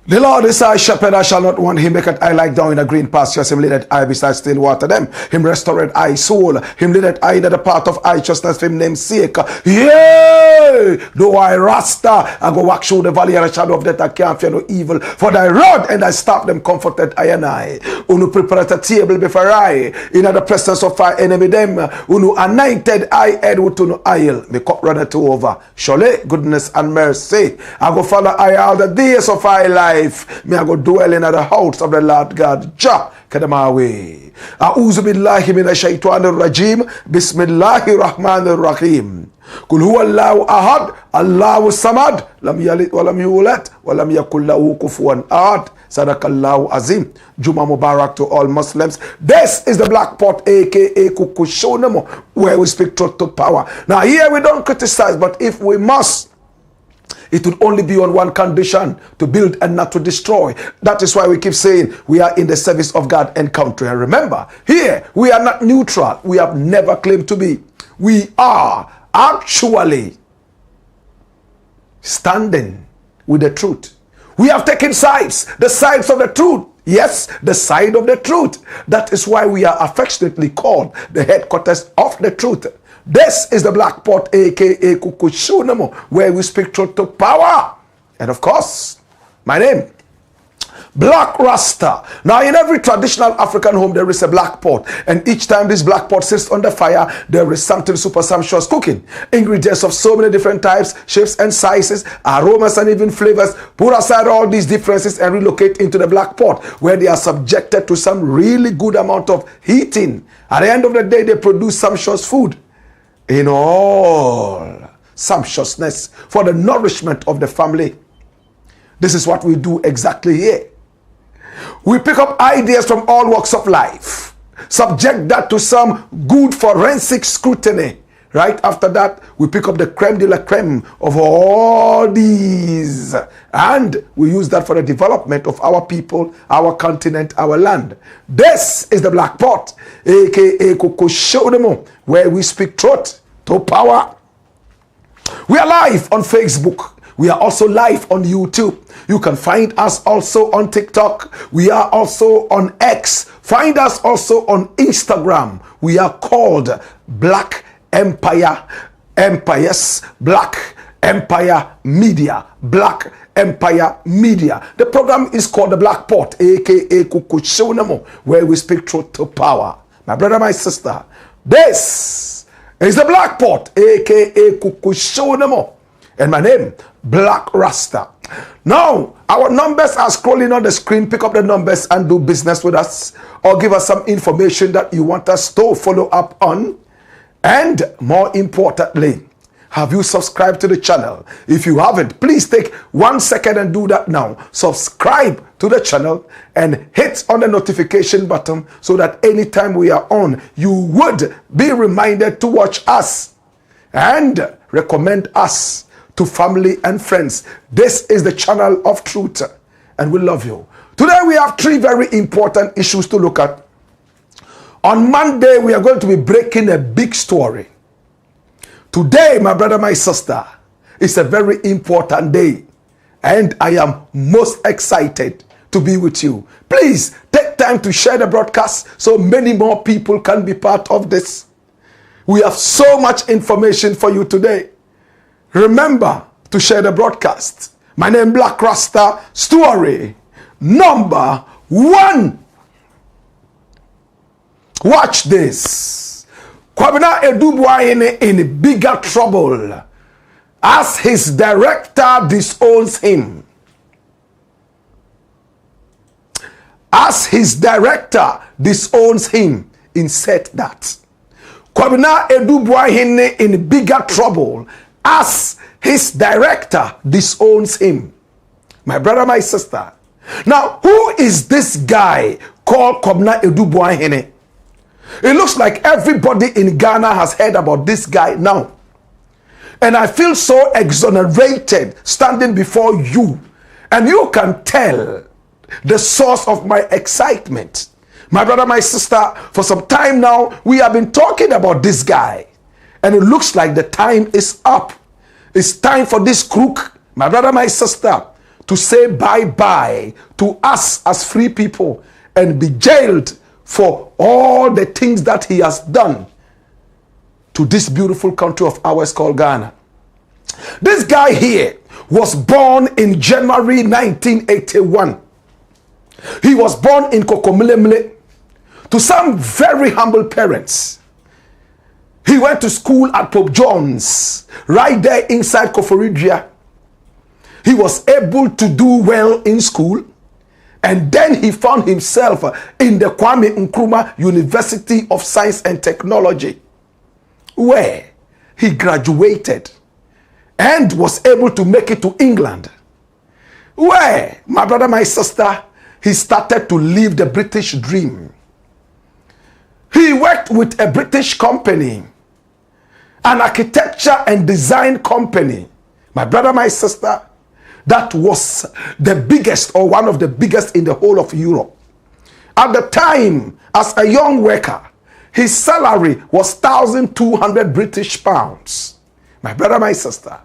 The Lord is our shepherd, I shall not want. Him maketh I lie down in a green pastures. Him leadeth I beside still water them. Him restored I soul. Him leadeth I in the path of righteousness for him name's sake. Yea, though I RASTA, I go walk through the valley of the shadow of death, I can't fear no evil. For thy rod and thy staff them comforted I and I. Unu prepared a table before I, in the presence of our enemy them. Unu anointed I head with unu oil. Me cup runneth over. Surely goodness and mercy I go follow I all the days of my life. Me I go dwell in the house of the Lord God. Jah kadamawe. A'udhu billahi minash shaitanir rajim. Bismillahir rahmanir rahim. Kul huwa Allahu ahad, Allahu samad, lam yalid wa lam yulad wa lam yakul lahu kufuwan ahad. Sadakallahu azim. Juma Mubarak to all Muslims. This is the Black Pot, aka Kukushonemo, where we speak truth to power. Now here we don't criticize, but if we must, it would only be on one condition: to build and not to destroy. That is why we keep saying we are in the service of God and country. And remember, here we are not neutral. We have never claimed to be. We are actually standing with the truth. We have taken sides, the sides of the truth. Yes, the side of the truth. That is why we are affectionately called the headquarters of the truth. This is the Black Pot, aka Kukushunamo, where we speak truth to power. And of course, my name, Black Rasta. Now in every traditional African home there is a black pot, and each time this black pot sits on the fire there is something super sumptuous cooking. Ingredients of so many different types, shapes and sizes, aromas and even flavors. Put aside all these differences and relocate into the black pot, where they are subjected to some really good amount of heating. At the end of the day they produce sumptuous food in all sumptuousness for the nourishment of the family. This is what we do exactly here. We pick up ideas from all walks of life, subject that to some good forensic scrutiny. Right after that, we pick up the creme de la creme of all these, and we use that for the development of our people, our continent, our land. This is the Black Pot, aka Kukushonemo, where we speak truth to power. We are live on Facebook. We are also live on YouTube. You can find us also on TikTok. We are also on X. Find us also on Instagram. We are called Black Empire Empires, Black Empire Media, Black Empire Media. The program is called the Black Pot, aka Kukushonemo, where we speak truth to power. My brother, my sister, this is the Black Pot, aka Kukushonemo, and my name, Black Rasta. Now, our numbers are scrolling on the screen. Pick up the numbers and do business with us, or give us some information that you want us to follow up on. And more importantly, have you subscribed to the channel? If you haven't, please take 1 second and do that now. Subscribe to the channel and hit on the notification button so that anytime we are on, you would be reminded to watch us and recommend us to family and friends. This is the channel of truth, and we love you. Today we have 3 very important issues to look at. On Monday, we are going to be breaking a big story. Today, my brother, my sister, is a very important day, and I am most excited to be with you. Please take time to share the broadcast so many more people can be part of this. We have so much information for you today. Remember to share the broadcast. My name, Black Rasta. Story number 1. Watch this. Kwabena Adu-Boahene in bigger trouble as his director disowns him. As his director disowns him, insert that. Kwabena Adu-Boahene in bigger trouble as his director disowns him. My brother, my sister. Now, who is this guy called Kwabena Adu-Boahene? It looks like everybody in Ghana has heard about this guy now. And I feel so exonerated standing before you. And you can tell the source of my excitement. My brother, my sister, for some time now, we have been talking about this guy. And it looks like the time is up. It's time for this crook, my brother, my sister, to say bye-bye to us as free people and be jailed for all the things that he has done to this beautiful country of ours called Ghana. This guy here was born in January 1981. He was born in Kokomilemle to some very humble parents. He went to school at Pope John's, right there inside Koforidua. He was able to do well in school. And then he found himself in the Kwame Nkrumah University of Science and Technology, where he graduated and was able to make it to England, where, my brother, my sister, he started to live the British dream. He worked with a British company, an architecture and design company, my brother, my sister, that was the biggest or one of the biggest in the whole of Europe. At the time, as a young worker, his salary was 1,200 British pounds. My brother, my sister,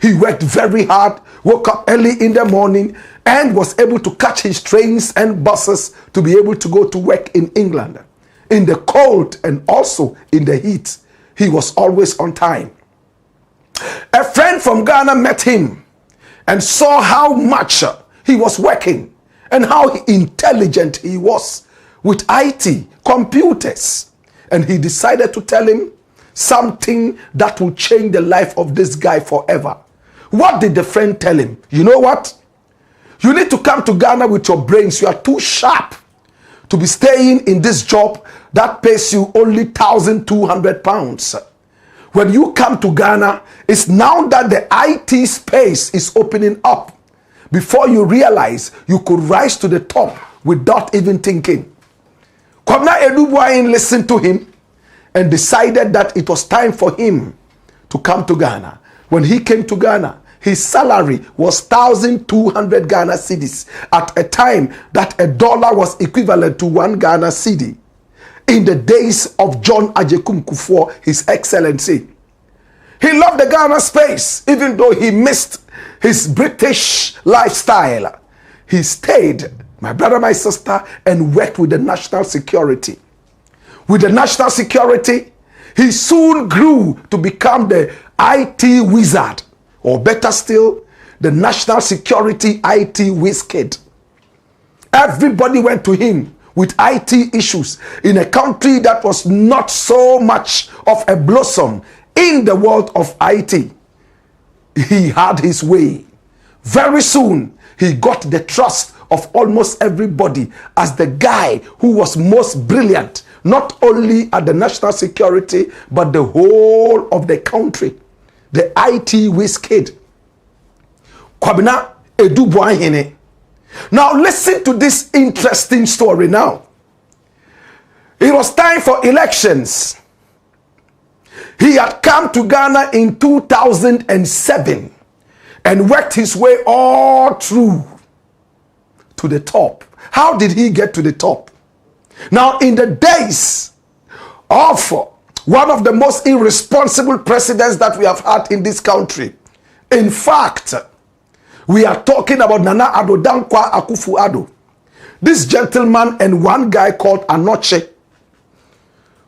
he worked very hard, woke up early in the morning, and was able to catch his trains and buses to be able to go to work in England. In the cold and also in the heat, he was always on time. A friend from Ghana met him and saw how much he was working and how intelligent he was with IT, computers. And he decided to tell him something that will change the life of this guy forever. What did the friend tell him? You know what? You need to come to Ghana with your brains. You are too sharp to be staying in this job that pays you only 1,200 pounds. When you come to Ghana, it's now that the IT space is opening up. Before you realize, you could rise to the top without even thinking. Kwabena Adu-Boahene listened to him and decided that it was time for him to come to Ghana. When he came to Ghana, his salary was 1,200 Ghana cedis at a time that a dollar was equivalent to 1 Ghana cedi. In the days of John Agyekum Kufuor, His Excellency. He loved the Ghana space, even though he missed his British lifestyle. He stayed, my brother, my sister, and worked with the national security. With the national security, he soon grew to become the IT wizard, or better still, the national security IT whiz kid. Everybody went to him with IT issues in a country that was not so much of a blossom in the world of IT. He had his way. Very soon, he got the trust of almost everybody as the guy who was most brilliant, not only at the national security, but the whole of the country. The IT whiz kid. Kwabena Adu-Boahene. Now listen to this interesting story now. It was time for elections. He had come to Ghana in 2007 and worked his way all through to the top. How did he get to the top? Now, in the days of one of the most irresponsible presidents that we have had in this country, in fact, we are talking about Nana Addo DANQUAH Akufo-Addo. This gentleman and one guy called Anoche,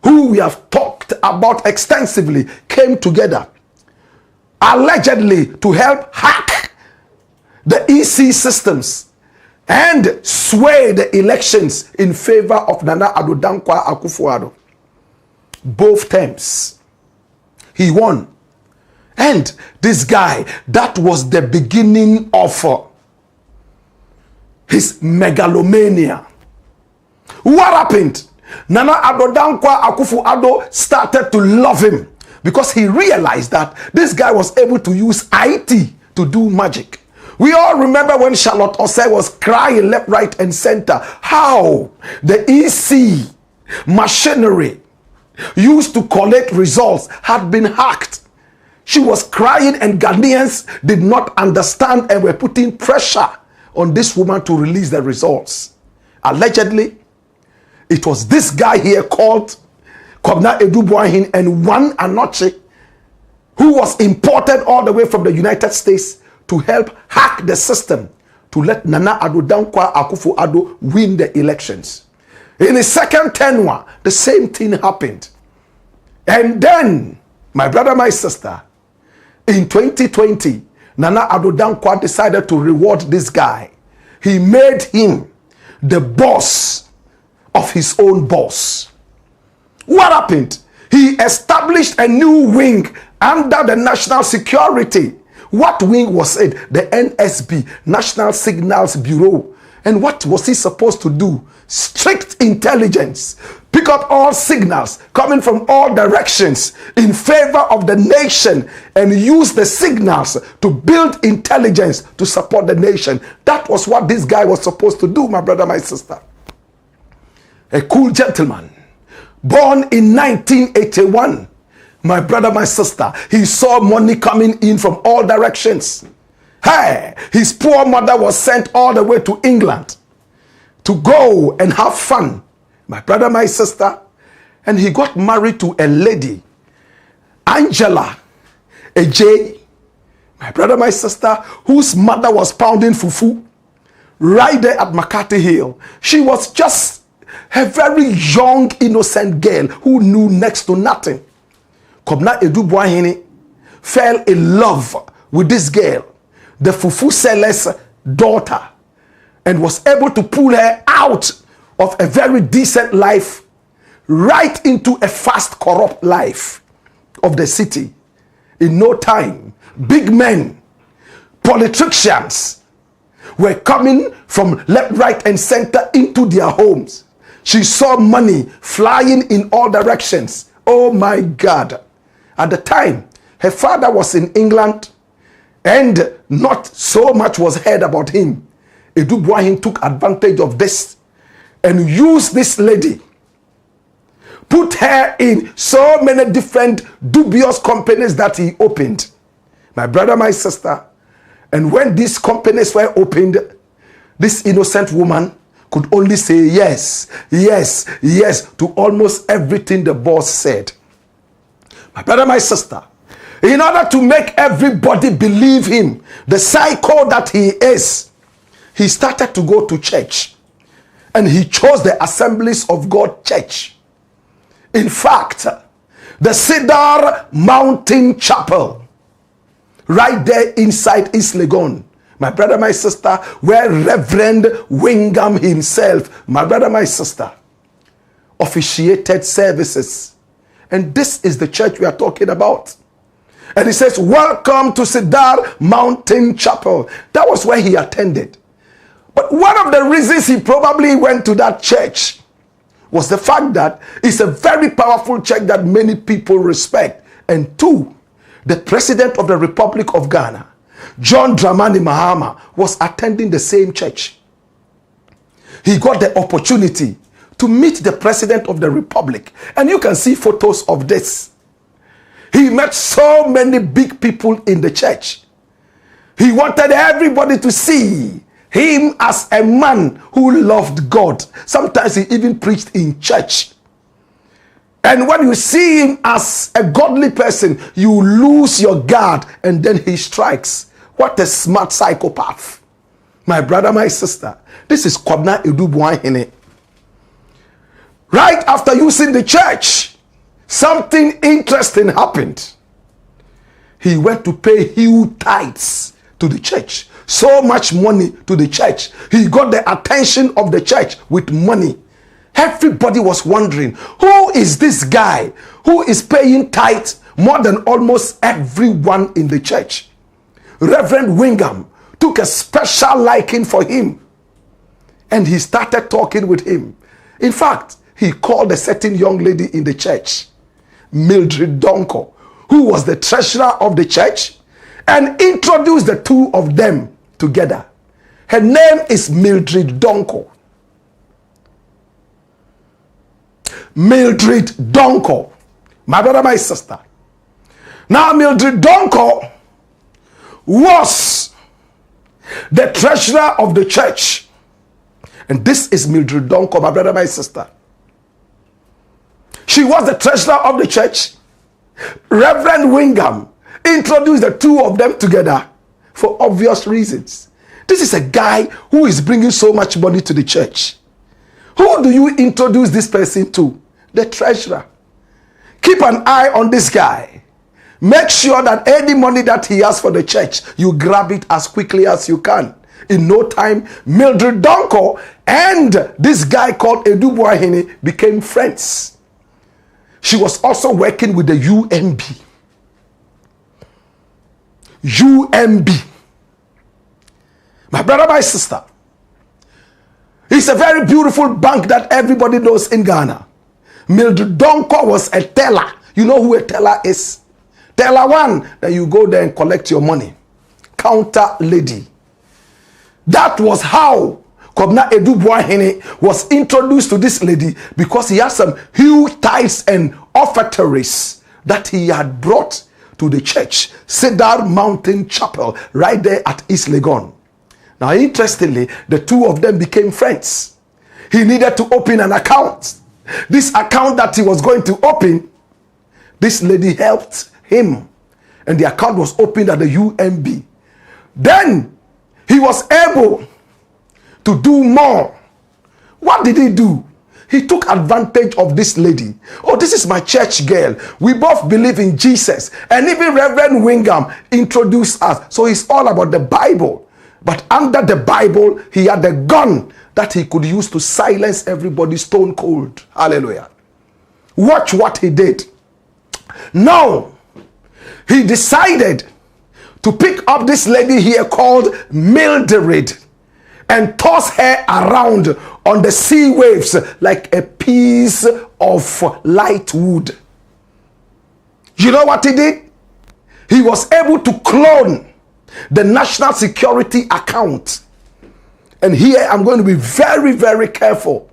who we have talked about extensively, came together allegedly to help hack the EC systems and swayed the elections in favor of Nana Addo Dankwa Akufo-Addo. Both terms, he won. And this guy, that was the beginning of his megalomania. What happened? Nana Addo Dankwa Akufo-Addo started to love him because he realized that this guy was able to use IT to do magic. We all remember when Charlotte Osei was crying left, right, and center how the EC machinery used to collect results had been hacked. She was crying and Ghanaians did not understand and were putting pressure on this woman to release the results. Allegedly, it was this guy here called Kwabena Adu-Boahene and one Anoche who was imported all the way from the United States to help hack the system to let Nana Addo Dankwa Akufo-Addo win the elections. In his second tenure, the same thing happened. And then, my brother, my sister, in 2020, Nana Addo Dankwa decided to reward this guy. He made him the boss of his own boss. What happened? He established a new wing under the National Security. What wing was it? The NSB, National Signals Bureau. And what was he supposed to do? Strict intelligence. Pick up all signals coming from all directions in favor of the nation and use the signals to build intelligence to support the nation. That was what this guy was supposed to do, my brother, my sister. A cool gentleman, born in 1981. My brother, my sister, he saw money coming in from all directions. Hey, his poor mother was sent all the way to England to go and have fun. My brother, my sister, and he got married to a lady, Angela, AJ, my brother, my sister, whose mother was pounding fufu right there at McCarthy Hill. She was just a very young, innocent girl who knew next to nothing. Kwabena Adu-Boahene fell in love with this girl, the fufu seller's daughter, and was able to pull her out of a very decent life right into a fast, corrupt life of the city. In no time, big men, politicians were coming from left, right, and center into their homes. She saw money flying in all directions. Oh my God. At the time, her father was in England and not so much was heard about him. Adu-Boahene took advantage of this and used this lady, put her in so many different dubious companies that he opened. My brother, my sister, and when these companies were opened, this innocent woman could only say yes, yes, yes to almost everything the boss said. My brother, my sister, in order to make everybody believe him, the psycho that he is, he started to go to church. And he chose the Assemblies of God Church. In fact, the Cedar Mountain Chapel, right there inside East Legon, my brother, my sister, where Reverend Wingham himself, my brother, my sister, officiated services. And this is the church we are talking about. And he says, welcome to Cedar Mountain Chapel. That was where he attended. But one of the reasons he probably went to that church was the fact that it's a very powerful church that many people respect. And two, the President of the Republic of Ghana, John Dramani Mahama, was attending the same church. He got the opportunity to meet the President of the Republic. And you can see photos of this. He met so many big people in the church. He wanted everybody to see him as a man who loved God. Sometimes he even preached in church. And when you see him as a godly person, you lose your guard and then he strikes. What a smart psychopath. My brother, my sister, this is Kwabena Adu-Boahene. Right after using the church, something interesting happened. He went to pay huge tithes to the church so much money to the church. He got the attention of the church with money. Everybody was wondering, who is this guy who is paying tithe more than almost everyone in the church? Reverend Wingham took a special liking for him, and he started talking with him. In fact, he called a certain young lady in the church, Mildred DANQUAH, who was the treasurer of the church, and introduced the two of them together. Her name is Mildred DANQUAH. Mildred DANQUAH. My brother, my sister. Now, Mildred DANQUAH was the treasurer of the church. And this is Mildred DANQUAH, my brother, my sister. She was the treasurer of the church. Reverend Wingham introduced the two of them together for obvious reasons. This is a guy who is bringing so much money to the church. Who do you introduce this person to? The treasurer. Keep an eye on this guy. Make sure that any money that he has for the church, you grab it as quickly as you can. In no time, Mildred DANQUAH and this guy called Adu-Boahene became friends. She was also working with the UMB. UMB. My brother, my sister. It's a very beautiful bank that everybody knows in Ghana. Mildred DANQUAH was a teller. You know who a teller is? Teller one, then you go there and collect your money. Counter lady. That was how Kwabena Adu-Boahene was introduced to this lady, because he had some huge tithes and offertories that he had brought to the church, Cedar Mountain Chapel, right there at East Legon. Now, interestingly, the two of them became friends. He needed to open an account. This account that he was going to open, this lady helped him, and the account was opened at the UMB. Then he was able to do more. What did he do? He took advantage of this lady. Oh, this is my church girl. We both believe in Jesus. And even Reverend Wingham introduced us. So it's all about the Bible. But under the Bible, he had a gun that he could use to silence everybody stone cold. Hallelujah. Watch what he did. Now, he decided to pick up this lady here called Mildred and toss her around on the sea waves like a piece of light wood. You know what he did? He was able to clone the national security account. And here I'm going to be very, very careful,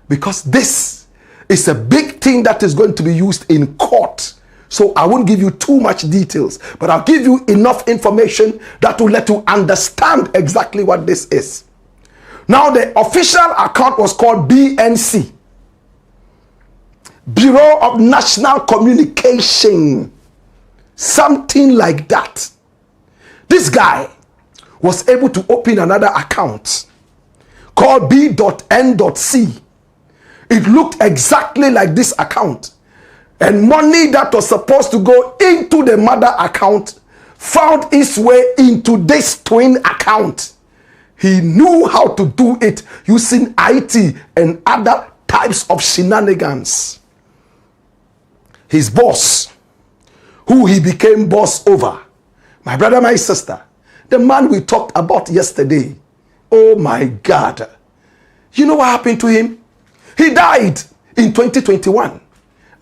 because this is a big thing that is going to be used in court. So I won't give you too much details, but I'll give you enough information that will let you understand exactly what this is. Now, the official account was called BNC, Bureau of National Communication, something like that. This guy was able to open another account called B.N.C. It looked exactly like this account. And money that was supposed to go into the mother account found its way into this twin account. He knew how to do it using IT and other types of shenanigans. His boss, who he became boss over, my brother, my sister, the man we talked about yesterday, oh my God. You know what happened to him? He died in 2021.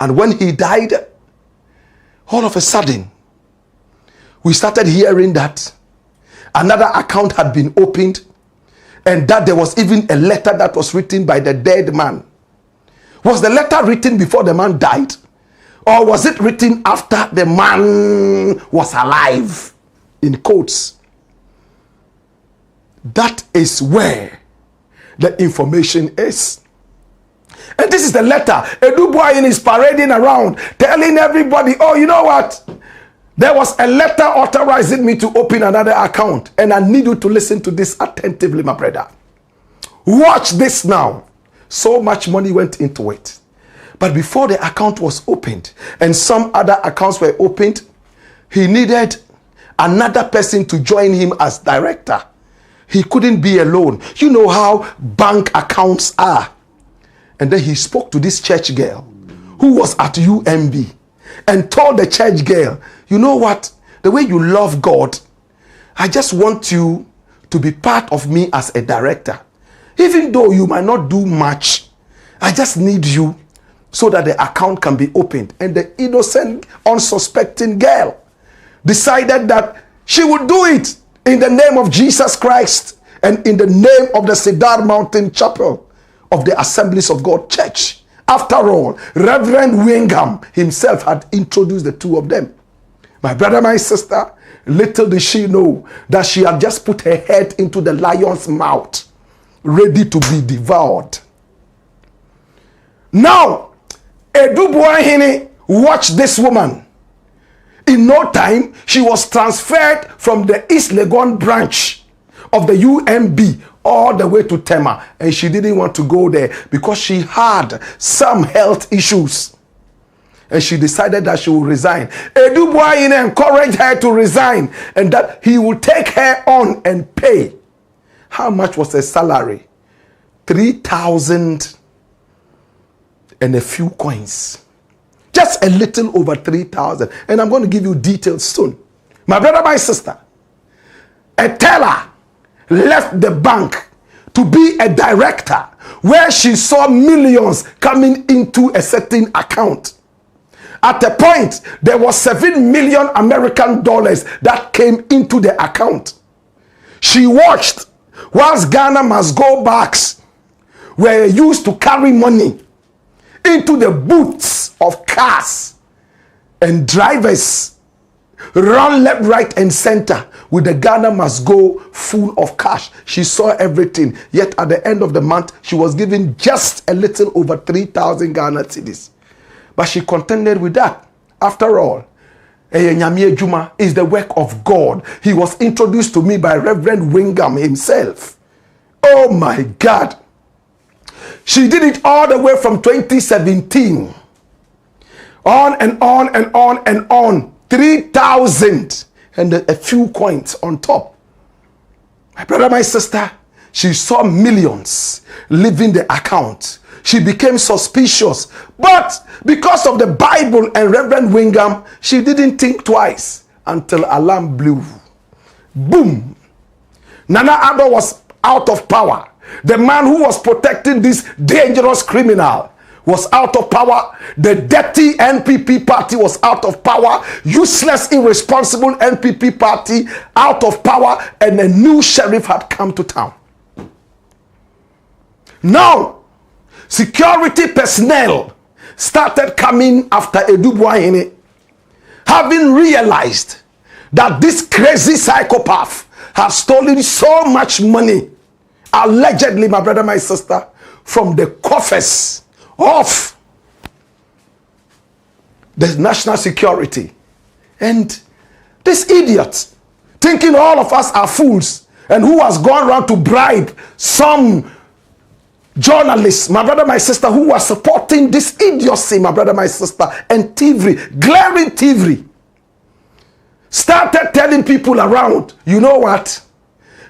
And when he died, all of a sudden, we started hearing that another account had been opened, and that there was even a letter that was written by the dead man. Was the letter written before the man died? Or was it written after the man was alive? In quotes. That is where the information is. And this is the letter. Adu-Boahene is parading around, telling everybody, oh, you know what? There was a letter authorizing me to open another account. And I need you to listen to this attentively, my brother. Watch this now. So much money went into it. But before the account was opened and some other accounts were opened, he needed another person to join him as director he couldn't be alone. You know how bank accounts are. And then he spoke to this church girl who was at UMB and told the church girl, you know what? The way you love God, I just want you to be part of me as a director. Even though you might not do much, I just need you so that the account can be opened. And the innocent, unsuspecting girl decided that she would do it in the name of Jesus Christ and in the name of the Cedar Mountain Chapel of the Assemblies of God Church. After all, Reverend Wingham himself had introduced the two of them. My brother, my sister, little did she know that she had just put her head into the lion's mouth, ready to be devoured. Now, Adu-Boahene watched this woman. In no time, she was transferred from the East Legon branch of the UMB all the way to Tema, and she didn't want to go there because she had some health issues. And she decided that she would resign. Adu-Boahene encouraged her to resign and that he would take her on and pay. How much was her salary? 3,000 and a few coins. Just a little over 3,000. And I'm going to give you details soon. My brother, my sister, a teller left the bank to be a director where she saw millions coming into a certain account. At a point, there was 7 million American dollars that came into the account. She watched whilst Ghana must go backs were used to carry money into the boots of cars, and drivers run left, right, and center with the Ghana must go full of cash. She saw everything, yet at the end of the month, she was given just a little over 3,000 Ghana cedis. But she contended with that. After all, Nyame Juma is the work of God. He was introduced to me by Reverend Wingham himself. Oh my God. She did it all the way from 2017. On and on and on and on. 3,000 and a few coins on top. My brother, my sister, she saw millions leaving the account. She became suspicious. But because of the Bible and Reverend Wingham, she didn't think twice until alarm blew. Boom. Nana Addo was out of power. The man who was protecting this dangerous criminal was out of power. The dirty NPP party was out of power. Useless, irresponsible NPP party out of power. And a new sheriff had come to town. Now, security personnel started coming after Adu-Boahene, having realized that this crazy psychopath has stolen so much money, allegedly, my brother, my sister, from the coffers of the national security. And this idiot, thinking all of us are fools, and who has gone around to bribe some journalists, my brother, my sister, who were supporting this idiocy, my brother, my sister, and thievery, glaring thievery, started telling people around, you know what?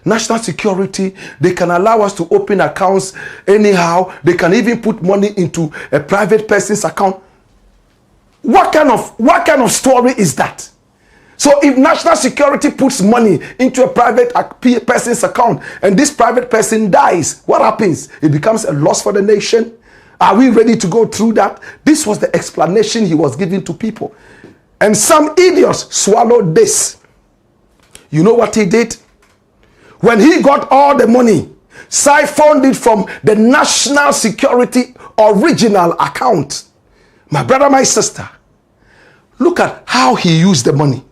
National security, they can allow us to open accounts anyhow. They can even put money into a private person's account. What kind of story is that? So if national security puts money into a private person's account and this private person dies, what happens? It becomes a loss for the nation. Are we ready to go through that? This was the explanation he was giving to people. And some idiots swallowed this. You know what he did? When he got all the money, siphoned it from the national security original account. My brother, my sister, look at how he used the money.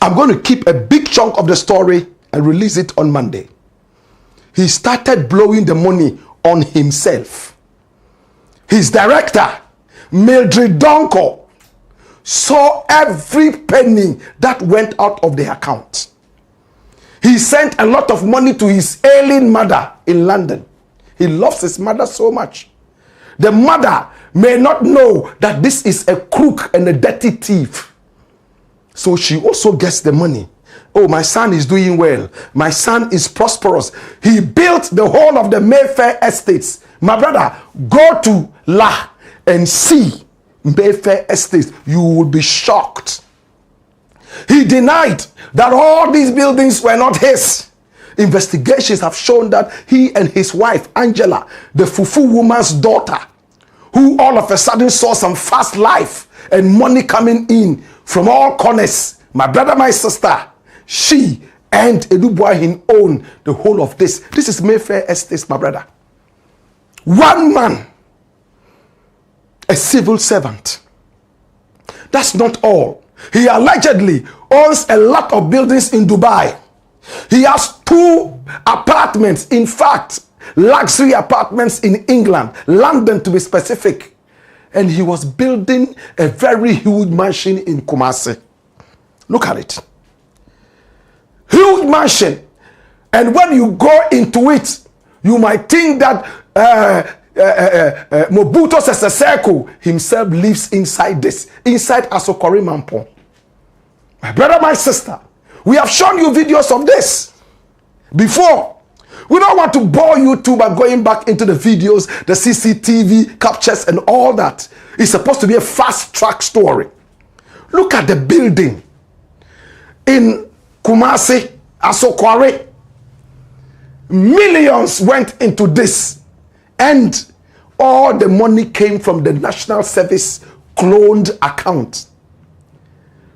I'm going to keep a big chunk of the story and release it on Monday. He started blowing the money on himself. His director, Mildred DANQUAH, saw every penny that went out of the account. He sent a lot of money to his ailing mother in London. He loves his mother so much. The mother may not know that this is a crook and a dirty thief. So she also gets the money. Oh, my son is doing well. My son is prosperous. He built the whole of the Mayfair estates. My brother, go to La and see Mayfair estates. You will be shocked. He denied that all these buildings were not his. Investigations have shown that he and his wife, Angela, the Fufu woman's daughter, who all of a sudden saw some fast life and money coming in from all corners. My brother, my sister, she and Adu-Boahene own the whole of this. This is Mayfair Estates, my brother. One man, a civil servant. That's not all. He allegedly owns a lot of buildings in Dubai. He has 2 apartments, in fact, luxury apartments in England, London to be specific. And he was building a very huge mansion in Kumasi. Look at it. Huge mansion. And when you go into it, you might think that Mobutu Sese Seko himself lives inside this, inside Asokore Mampong. My brother, my sister, we have shown you videos of this before. We don't want to bore you too by going back into the videos, the CCTV captures and all that. It's supposed to be a fast track story. Look at the building in Kumasi, Asokore. Millions went into this, and all the money came from the National Service cloned account.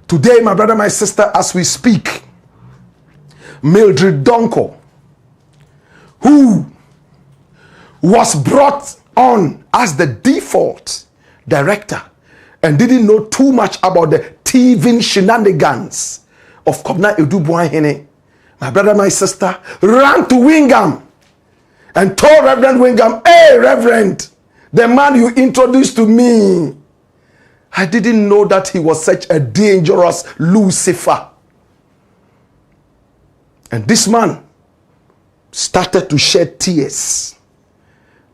Today, my brother, my sister, as we speak, Mildred DANQUAH, who was brought on as the default director and didn't know too much about the thieving shenanigans of Kwabena Adu-Boahene, my brother, my sister, ran to Wingham and told Reverend Wingham, "Hey, Reverend, the man you introduced to me, I didn't know that he was such a dangerous Lucifer." And this man started to shed tears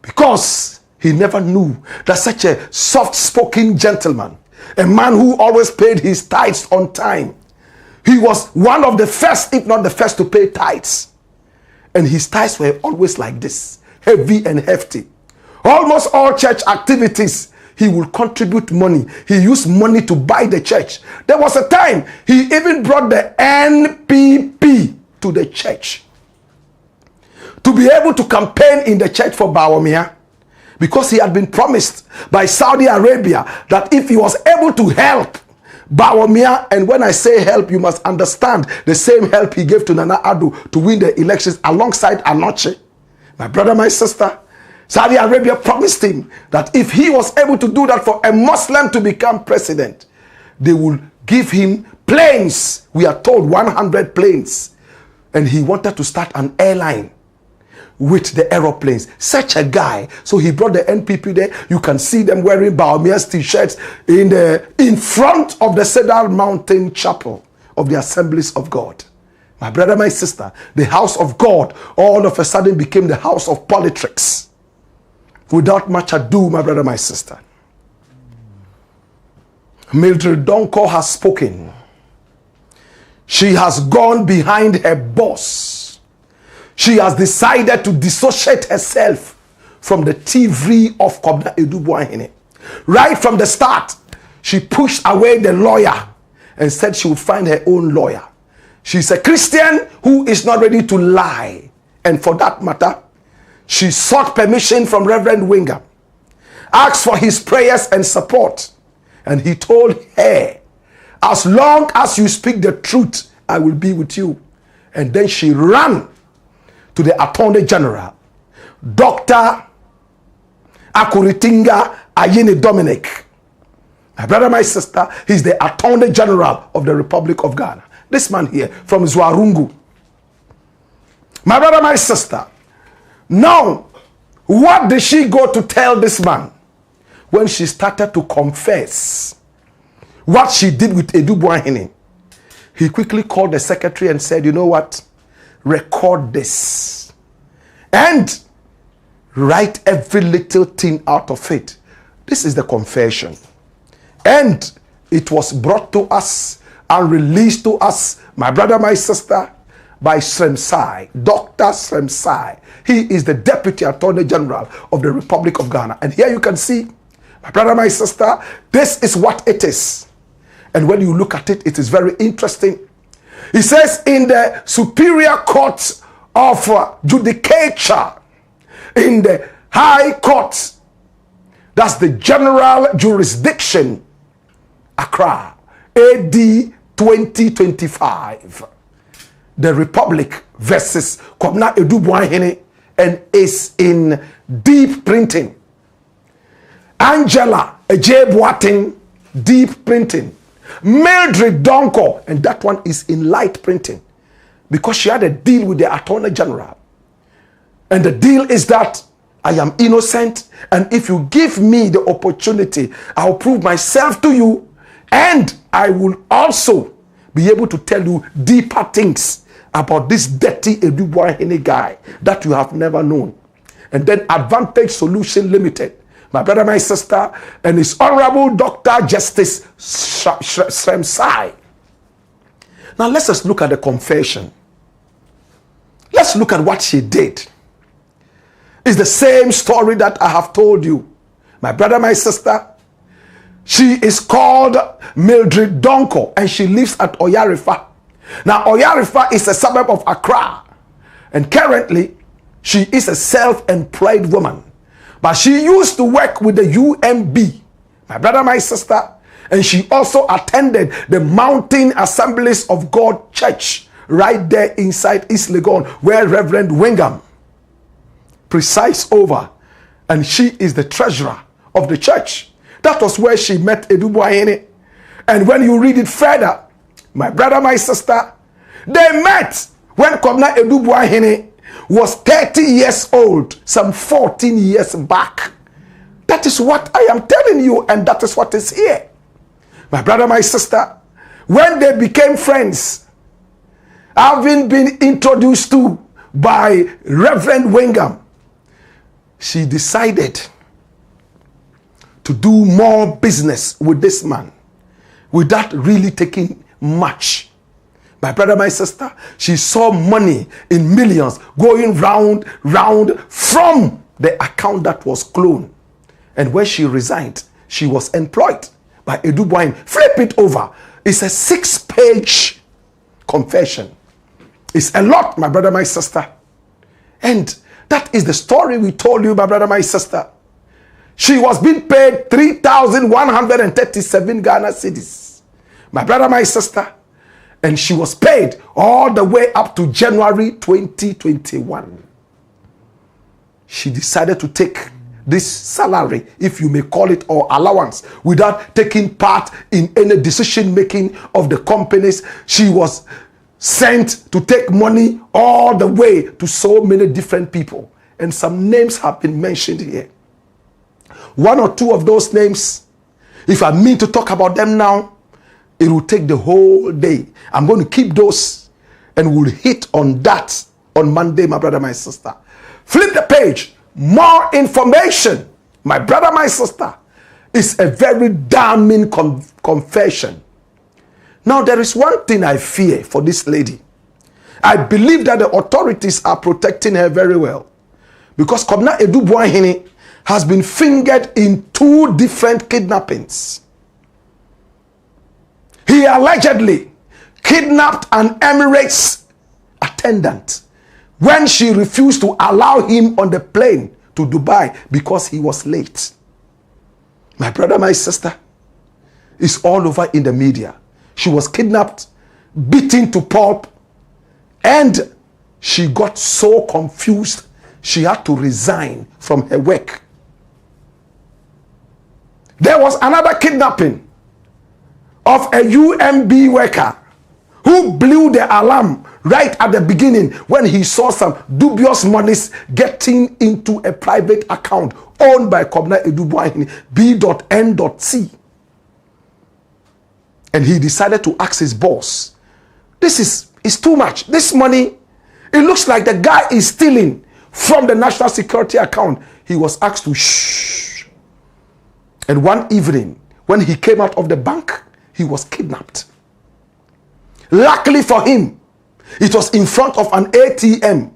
because he never knew that such a soft-spoken gentleman, a man who always paid his tithes on time, he was one of the first, if not the first, to pay tithes. And his tithes were always like this, heavy and hefty. Almost all church activities, he will contribute money. He used money to buy the church. There was a time he even brought the NPP to the church to be able to campaign in the church for Bawumia, because he had been promised by Saudi Arabia that if he was able to help Bawumia, and when I say help, you must understand the same help he gave to Nana Addo to win the elections alongside Anoche. My brother, my sister, Saudi Arabia promised him that if he was able to do that for a Muslim to become president, they will give him planes. We are told 100 planes. And he wanted to start an airline with the aeroplanes. Such a guy. So he brought the NPP there. You can see them wearing Bawumia's t-shirts in front of the Cedar Mountain Chapel of the Assemblies of God. My brother, my sister, the house of God all of a sudden became the house of politics. Without much ado, my brother, my sister, Mildred DANQUAH has spoken. She has gone behind her boss. She has decided to dissociate herself from the thievery of Kwabena Adu-Boahene. Right from the start, she pushed away the lawyer and said she would find her own lawyer. She's a Christian who is not ready to lie. And for that matter, she sought permission from Reverend Wingham, asked for his prayers and support. And he told her, "As long as you speak the truth, I will be with you." And then she ran to the Attorney General, Dr. Akuritinga Ayini Dominic. My brother, my sister, he's the Attorney General of the Republic of Ghana. This man here from Zwarungu. My brother, my sister, now, what did she go to tell this man when she started to confess what she did with Adu-Boahene? He quickly called the secretary and said, "You know what? Record this and write every little thing out of it. This is the confession." And it was brought to us and released to us, my brother, my sister, by Sremsai, Dr. Sremsai. He is the Deputy Attorney General of the Republic of Ghana. And here you can see, my brother, my sister, this is what it is. And when you look at it, it is very interesting. He says, in the Superior Court of Judicature, in the High Court, that's the General Jurisdiction, Accra, AD 2025. The Republic versus Kwabena Adu-Boahene, and is in deep printing. Angela AGYAPONG, deep printing. Mildred DANQUAH, and that one is in light printing, because she had a deal with the Attorney General. And the deal is that I am innocent, and if you give me the opportunity, I'll prove myself to you, and I will also be able to tell you deeper things about this dirty Adu-Boahene guy that you have never known. And then Advantage Solution Limited, my brother, my sister, and his Honorable Dr. Justice Sremsai. Now let's just look at the confession. Let's look at what she did. It's the same story that I have told you. My brother, my sister, she is called Mildred DANQUAH, and she lives at Oyarifa. Now, Oyarifa is a suburb of Accra, and currently, she is a self-employed woman. But she used to work with the UMB, my brother, my sister, and she also attended the Mountain Assemblies of God Church right there inside East Legon, where Reverend Wingham presides over, and she is the treasurer of the church. That was where she met Adu-Boahene. And when you read it further, my brother, my sister, they met when Kwabena Adu-Boahene was 30 years old, some 14 years back. That is what I am telling you, and that is what is here. My brother, my sister, when they became friends, having been introduced to by Reverend Wingham, she decided to do more business with this man without really taking much. My brother, my sister, she saw money in millions going round from the account that was cloned. And when she resigned, she was employed by Adu-Boahene. Flip it over. It's a 6-page confession. It's a lot, my brother, my sister. And that is the story we told you, my brother, my sister. She was being paid 3,137 Ghana cedis. My brother, my sister. And she was paid all the way up to January 2021. She decided to take this salary, if you may call it, or allowance, without taking part in any decision making of the companies. She was sent to take money all the way to so many different people. And some names have been mentioned here. One or two of those names, if I mean to talk about them now, it will take the whole day. I'm going to keep those, and we'll hit on that on Monday, my brother, my sister. Flip the page. More information, my brother, my sister. It's a very damning confession. Now, there is one thing I fear for this lady. I believe that the authorities are protecting her very well, because Kwabena Adu-Boahene has been fingered in 2 different kidnappings. He allegedly kidnapped an Emirates attendant when she refused to allow him on the plane to Dubai because he was late. My brother, my sister, it's all over in the media. She was kidnapped, beaten to pulp, and she got so confused she had to resign from her work. There was another kidnapping of a UMB worker who blew the alarm right at the beginning when he saw some dubious monies getting into a private account owned by Kwabena Adu-Boahene, B.N.C. And he decided to ask his boss, this is too much. This money, it looks like the guy is stealing from the national security account. He was asked to shh. And one evening, when he came out of the bank, he was kidnapped. Luckily for him, it was in front of an ATM.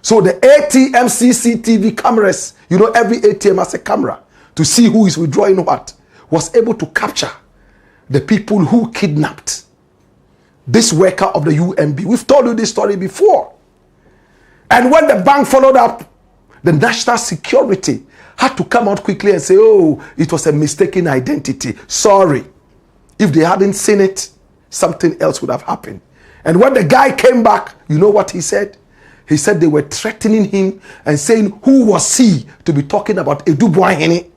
So the ATM CCTV cameras, you know, every ATM has a camera to see who is withdrawing what, was able to capture the people who kidnapped this worker of the UMB. We've told you this story before. And when the bank followed up, the national security had to come out quickly and say, oh, it was a mistaken identity. Sorry. If they hadn't seen it, something else would have happened. And when the guy came back, you know what he said? He said they were threatening him and saying, who was he to be talking about Adu-Boahene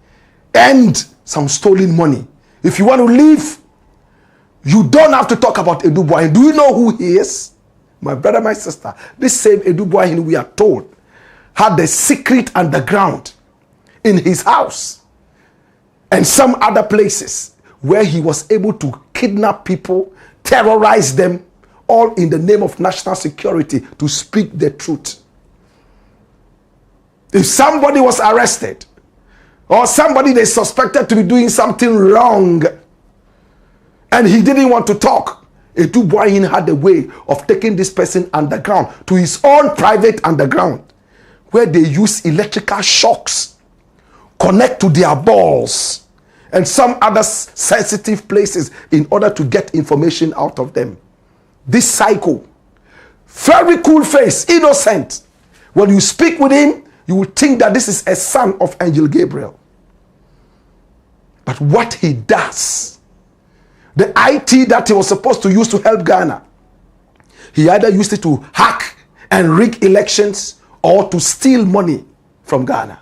and some stolen money? If you want to leave, you don't have to talk about Adu-Boahene. Do you know who he is? My brother, my sister, this same Adu-Boahene, we are told, had the secret underground in his house and some other places where he was able to kidnap people, terrorize them, all in the name of national security, to speak the truth. If somebody was arrested or somebody they suspected to be doing something wrong and he didn't want to talk, Adu-Boahene had a way of taking this person underground to his own private underground, where they use electrical shocks, connect to their balls and some other sensitive places in order to get information out of them. This psycho, very cool face, innocent. When you speak with him, you will think that this is a son of Angel Gabriel. But what he does, the IT that he was supposed to use to help Ghana, he either used it to hack and rig elections or to steal money from Ghana.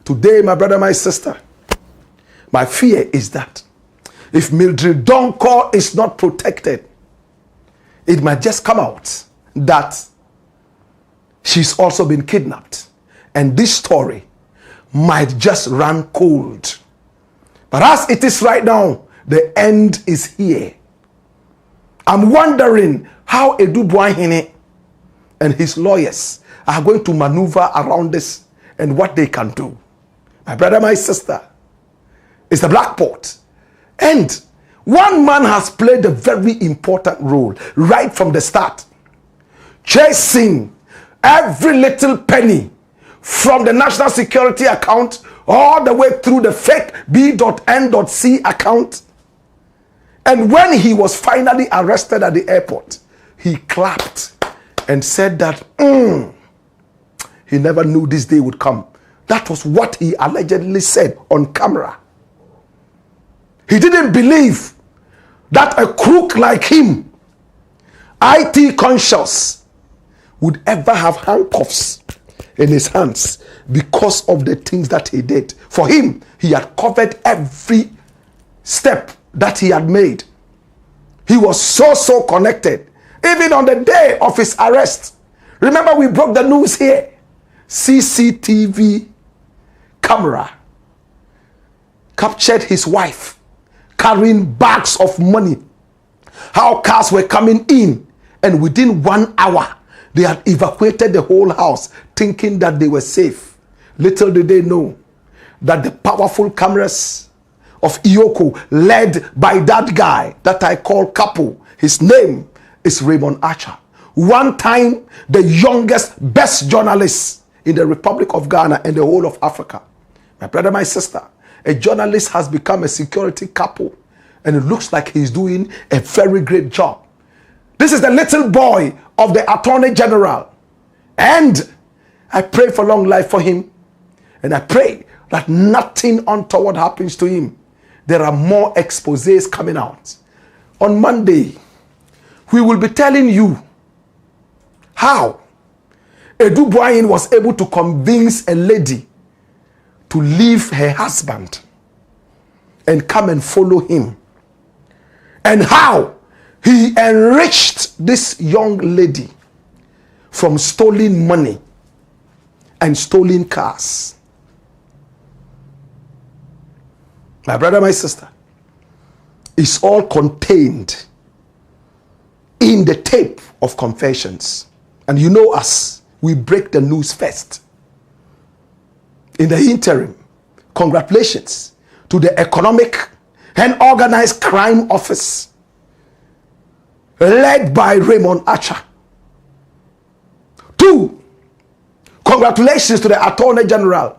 Today, my brother, my sister, my fear is that if Mildred DANQUAH is not protected, it might just come out that she's also been kidnapped. And this story might just run cold. But as it is right now, the end is here. I'm wondering how Adu-Boahene and his lawyers are going to maneuver around this and what they can do. My brother, my sister, it's the Blakk Port. And one man has played a very important role right from the start, chasing every little penny from the national security account all the way through the fake B.N.C account. And when he was finally arrested at the airport, he clapped and said that he never knew this day would come. That was what he allegedly said on camera. He didn't believe that a crook like him, IT conscious, would ever have handcuffs in his hands because of the things that he did. For him, he had covered every step that he had made. He was so connected. Even on the day of his arrest, remember we broke the news here. CCTV camera captured his wife carrying bags of money, how cars were coming in, and within 1 hour they had evacuated the whole house thinking that they were safe. Little did they know that the powerful cameras of Iyoko, led by that guy that I call Capo, his name is Raymond Archer, one time the youngest, best journalist in the Republic of Ghana and the whole of Africa. My brother, my sister, a journalist has become a security capo, and it looks like he's doing a very great job. This is the little boy of the Attorney General, and I pray for long life for him, and I pray that nothing untoward happens to him. There are more exposés coming out. On Monday, we will be telling you how Adu-Boahene was able to convince a lady to leave her husband and come and follow him, and how he enriched this young lady from stolen money and stolen cars. My brother, my sister, it's all contained in the tape of confessions. And you know us, we break the news first. In the interim, congratulations to the Economic and Organized Crime Office. led by Raymond Archer. 2, congratulations to the Attorney General.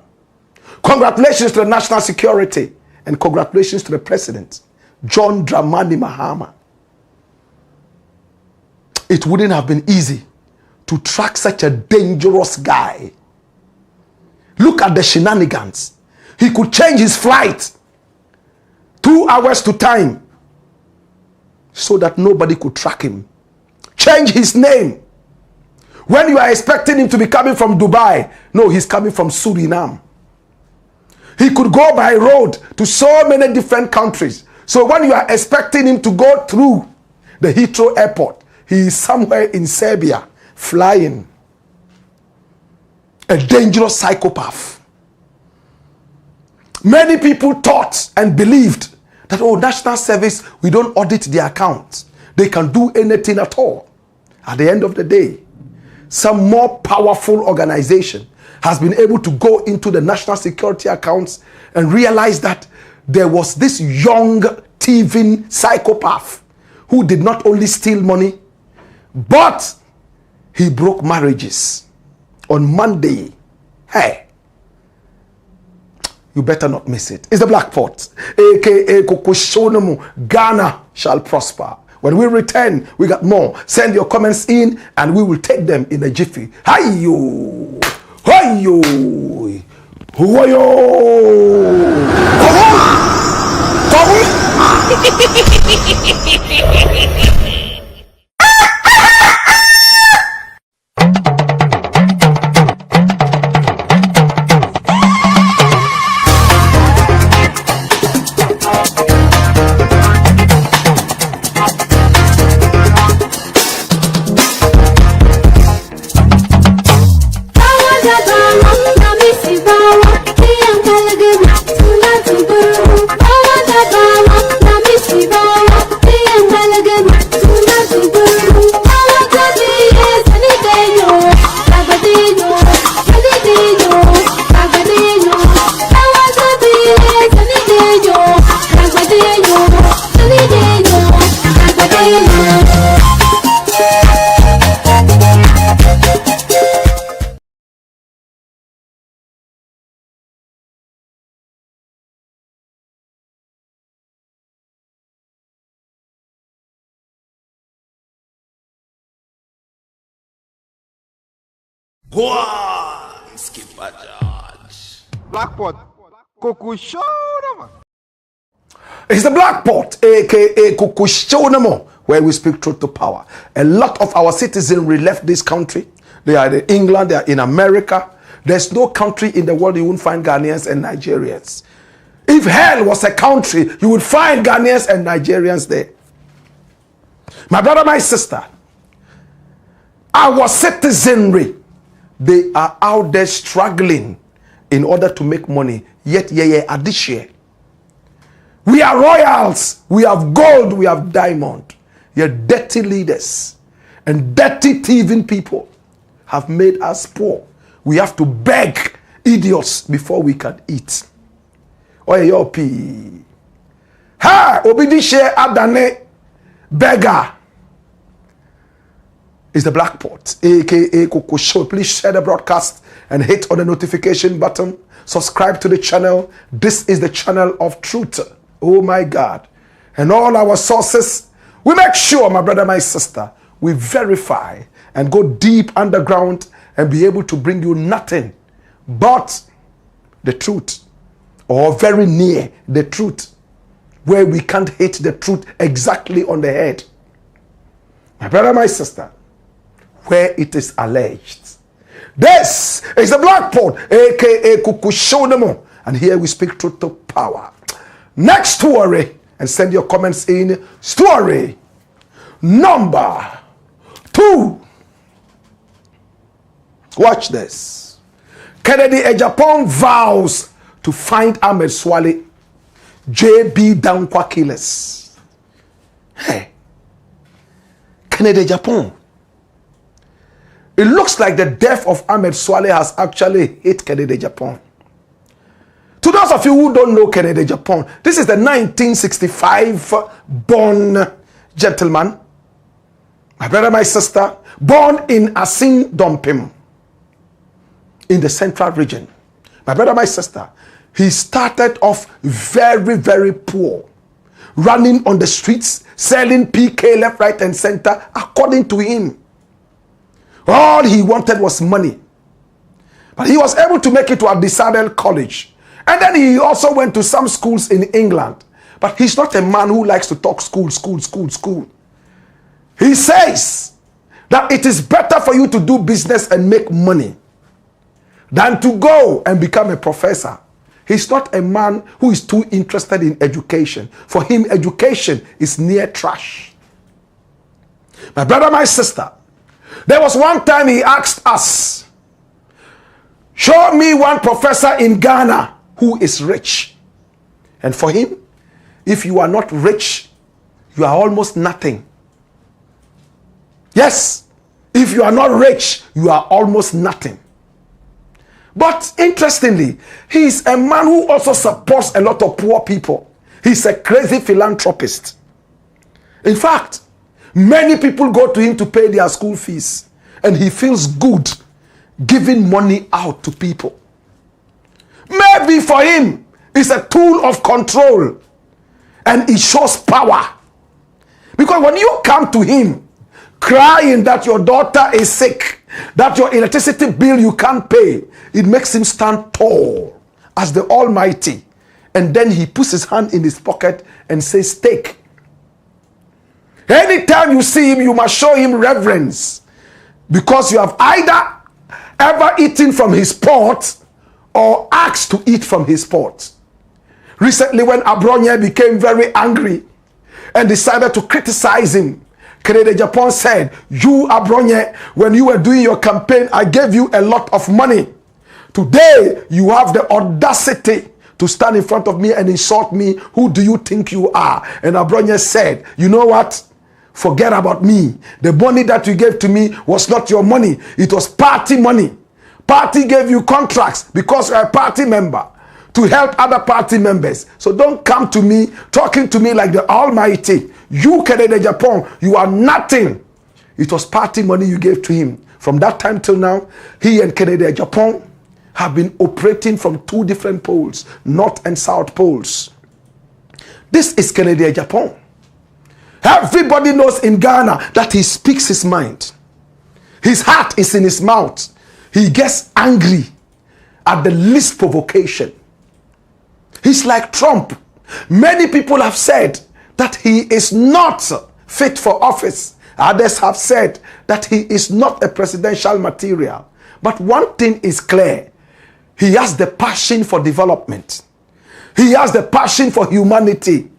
Congratulations to the National Security. And congratulations to the President, John Dramani Mahama. It wouldn't have been easy to track such a dangerous guy. Look at the shenanigans. He could change his flight 2 hours to time so that nobody could track him. Change his name. When you are expecting him to be coming from Dubai, no, he's coming from Suriname. He could go by road to so many different countries. So when you are expecting him to go through the Heathrow Airport, he is somewhere in Serbia flying. A dangerous psychopath. Many people thought and believed that, oh, National Service, we don't audit their accounts. They can do anything at all. At the end of the day, some more powerful organization has been able to go into the national security accounts and realize that there was this young thieving psychopath who did not only steal money, but he broke marriages. On Monday, hey, you better not miss it. It's the Blakk Pot, aka Kokoshonomu. Ghana shall prosper. When we return, we got more. Send your comments in and we will take them in a jiffy. Hi-yo! Hi-yo! Huayo! Blakk Pot, Kukushonama. It's the Blakk Pot, aka Kukushonama, where we speak truth to power. A lot of our citizenry left this country. They are in England, they are in America. There's no country in the world you won't find Ghanaians and Nigerians. If hell was a country, you would find Ghanaians and Nigerians there. My brother, my sister, our citizenry, they are out there struggling in order to make money. Yet, addition. We are royals. We have gold. We have diamond. Your dirty leaders and dirty thieving people have made us poor. We have to beg idiots before we can eat. Oyeyopi. Ha! Obidishe Adane beggar. Is the Blakk Pot, aka Koko Show. Please share the broadcast and hit on the notification button. Subscribe to the channel. This is the channel of truth. Oh my God. And all our sources, we make sure, my brother, my sister, we verify and go deep underground and be able to bring you nothing but the truth, or very near the truth, where we can't hit the truth exactly on the head. My brother, my sister, where it is alleged. This is the Blakk Pot, aka Kukushonamo, and here we speak truth to power. Next story, and send your comments in. Story number 2. Watch this. Kennedy AGYAPONG vows to find AHMED SUALE JB DANQUAH killers. Hey, Kennedy AGYAPONG. It looks like the death of AHMED SUALE has actually hit Kennedy AGYAPONG. To those of you who don't know Kennedy AGYAPONG, this is the 1965 born gentleman My brother, my sister, born in Asin Dompim, in the central region. My brother, my sister, he started off very, very poor, running on the streets, selling PK left, right, and center, according to him. All he wanted was money. But he was able to make it to a decided college. And then he also went to some schools in England. But he's not a man who likes to talk school. He says that it is better for you to do business and make money than to go and become a professor. He's not a man who is too interested in education. For him, education is near trash. My brother, my sister, there was one time he asked us, show me one professor in Ghana who is rich. And for him, if you are not rich, you are almost nothing. Yes, if you are not rich, you are almost nothing. But interestingly, he is a man who also supports a lot of poor people. He's a crazy philanthropist. In fact, many people go to him to pay their school fees, and he feels good giving money out to people. Maybe for him, it's a tool of control, and it shows power. Because when you come to him crying that your daughter is sick, that your electricity bill you can't pay, it makes him stand tall as the Almighty. And then he puts his hand in his pocket and says, take. Anytime you see him, you must show him reverence, because you have either ever eaten from his pot or asked to eat from his pot. Recently, when Abronye became very angry and decided to criticize him, KENTE Japan said, you Abronye, when you were doing your campaign, I gave you a lot of money. Today, you have the audacity to stand in front of me and insult me. Who do you think you are? And Abronye said, you know what? Forget about me. The money that you gave to me was not your money. It was party money. Party gave you contracts because you're a party member to help other party members. So don't come to me talking to me like the Almighty. You, KENTE Japan, you are nothing. It was party money you gave to him. From that time till now, he and KENTE Japan have been operating from two different poles, north and south poles. This is KENTE Japan. Everybody knows in Ghana that he speaks his mind. His heart is in his mouth. He gets angry at the least provocation. He's like Trump. Many people have said that he is not fit for office. Others have said that he is not a presidential material. But one thing is clear. He has the passion for development. He has the passion for humanity.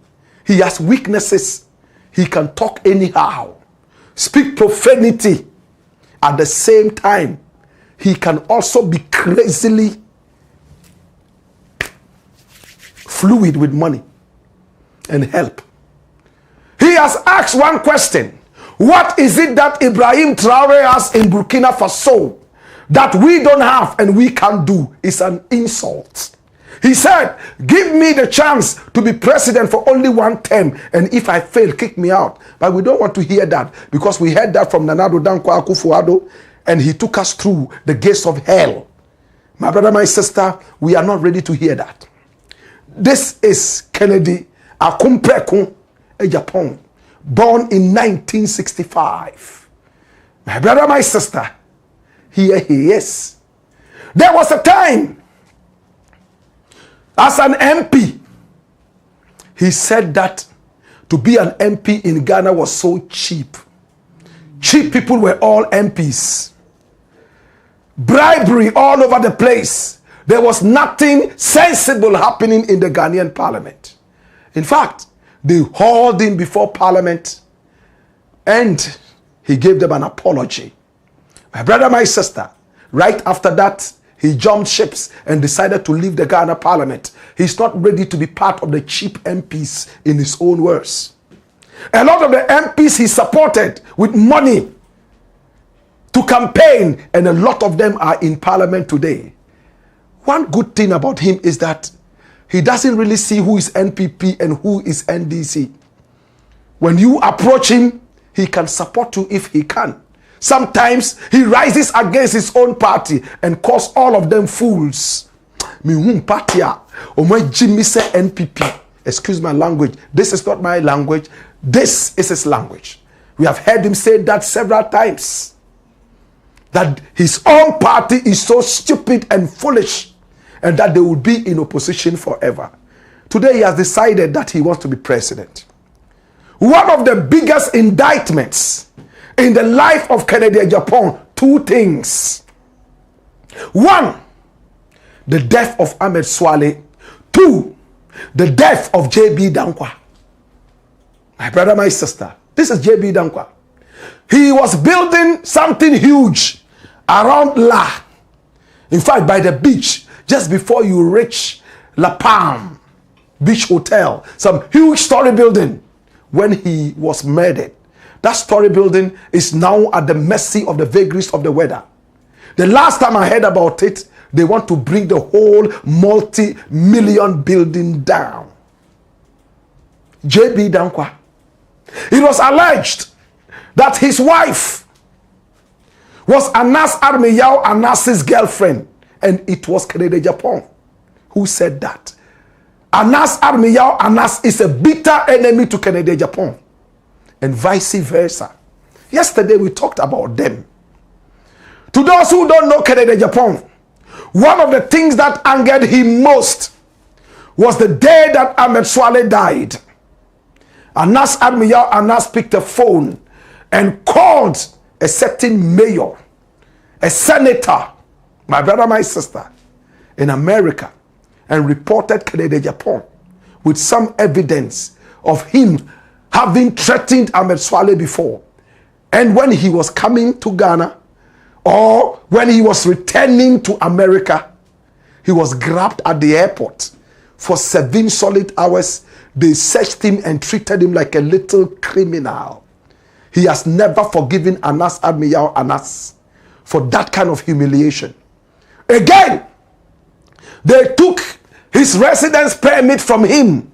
He has weaknesses. He can talk anyhow, speak profanity. At the same time, he can also be crazily fluid with money and help. He has asked one question. What is it that Ibrahim Traore has in Burkina Faso that we don't have and we can't do? It's an insult. He said, give me the chance to be president for only one term, and if I fail, kick me out. But we don't want to hear that, because we heard that from DANQUAH Akufo-Addo, and he took us through the gates of hell. My brother, my sister, we are not ready to hear that. This is Kennedy Akumpreku Ejapong, born in 1965. My brother, my sister, here he is. There was a time, as an MP, he said that to be an MP in Ghana was so cheap. Cheap people were all MPs. Bribery all over the place. There was nothing sensible happening in the Ghanaian parliament. In fact, they hauled him before parliament and he gave them an apology. My brother, my sister, right after that, he jumped ships and decided to leave the Ghana parliament. He's not ready to be part of the cheap MPs, in his own words. A lot of the MPs he supported with money to campaign, and a lot of them are in parliament today. One good thing about him is that he doesn't really see who is NPP and who is NDC. When you approach him, he can support you if he can. Sometimes he rises against his own party and calls all of them fools. Party Jimmy say NPP. Excuse my language. This is not my language. This is his language. We have heard him say that several times. That his own party is so stupid and foolish, and that they will be in opposition forever. Today he has decided that he wants to be president. One of the biggest indictments in the life of Kennedy Agyapong, two things. One, the death of Ahmed SUALE. Two, the death of JB DANQUAH. My brother, my sister, this is JB DANQUAH. He was building something huge around La. In fact, by the beach, just before you reach La Palm Beach Hotel, some huge story building. When he was murdered, that story building is now at the mercy of the vagaries of the weather. The last time I heard about it, they want to bring the whole multi-million building down. JB DANQUAH. It was alleged that his wife was Anas Armiyao Anas's girlfriend, and it was Kennedy Agyapong who said that. Anas Armiyao Anas is a bitter enemy to Kennedy Agyapong, and vice versa. Yesterday we talked about them. To those who don't know Kennedy Agyapong, one of the things that angered him most was the day that Ahmed SUALE died. Anas Armiyao Anas picked a phone and called a certain mayor, a senator, my brother, my sister, in America, and reported Kennedy Agyapong with some evidence of him having threatened Ahmed SUALE before. And when he was coming to Ghana, or when he was returning to America, he was grabbed at the airport. For 7 solid hours, they searched him and treated him like a little criminal. He has never forgiven Anas Armiyao Anas for that kind of humiliation. Again, they took his residence permit from him.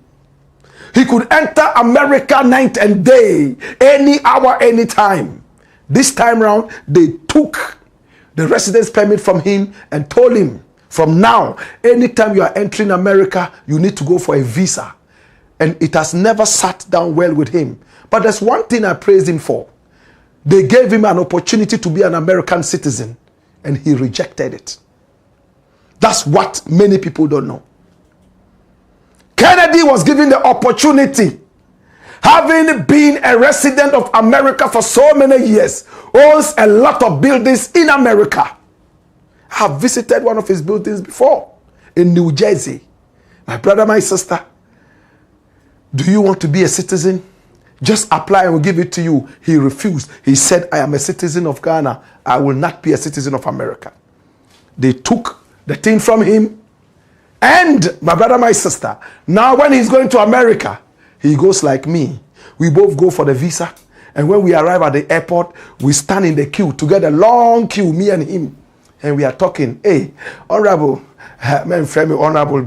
He could enter America night and day, any hour, any time. This time round, they took the residence permit from him and told him, from now, anytime you are entering America, you need to go for a visa. And it has never sat down well with him. But there's one thing I praise him for. They gave him an opportunity to be an American citizen, and he rejected it. That's what many people don't know. Kennedy was given the opportunity, having been a resident of America for so many years, owns a lot of buildings in America. I have visited one of his buildings before in New Jersey. My brother, my sister, do you want to be a citizen? Just apply and we'll give it to you. He refused. He said, I am a citizen of Ghana. I will not be a citizen of America. They took the thing from him. And my brother, my sister, now when he's going to America, he goes like me. We both go for the visa. And when we arrive at the airport, we stand in the queue together, long queue, me and him. And we are talking, hey, honorable, man, friend, honorable,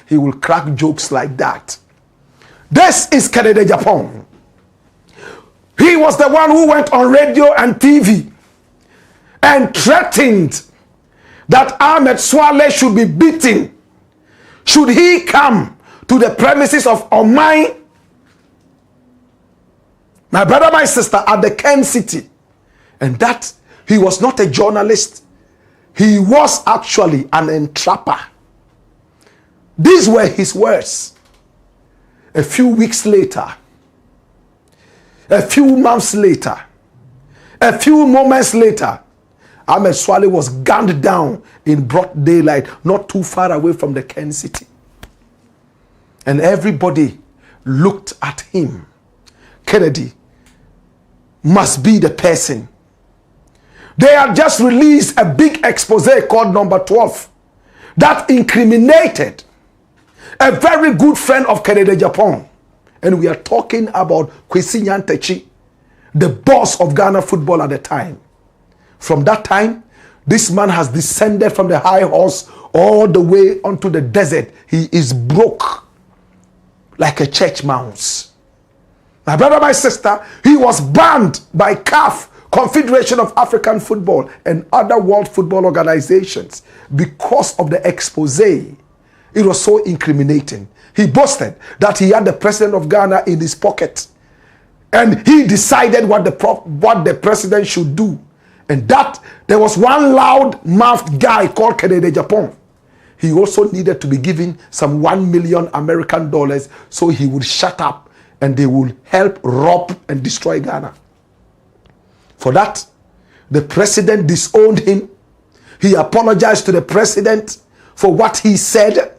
he will crack jokes like that. This is Kennedy Agyapong. He was the one who went on radio and TV and threatened that Ahmed SUALE should be beaten should he come to the premises of Omai, my brother, my sister, at the Kent City. And that he was not a journalist. He was actually an entrapper. These were his words. A few weeks later, a few months later, a few moments later, Ahmed SUALE was gunned down in broad daylight, not too far away from the Kent City. And everybody looked at him. Kennedy must be the person. They had just released a big expose called Number 12 that incriminated a very good friend of Kennedy Agyapong. And we are talking about Kwesi Nyantakyi, the boss of Ghana football at the time. From that time, this man has descended from the high horse all the way onto the desert. He is broke like a church mouse. My brother, my sister, he was banned by CAF, Confederation of African Football, and other world football organizations because of the expose. It was so incriminating. He boasted that he had the president of Ghana in his pocket, and he decided what the president should do. And that there was one loud-mouthed guy called KENTE Japan. He also needed to be given some $1 million American so he would shut up and they would help rob and destroy Ghana. For that, the president disowned him. He apologized to the president for what he said,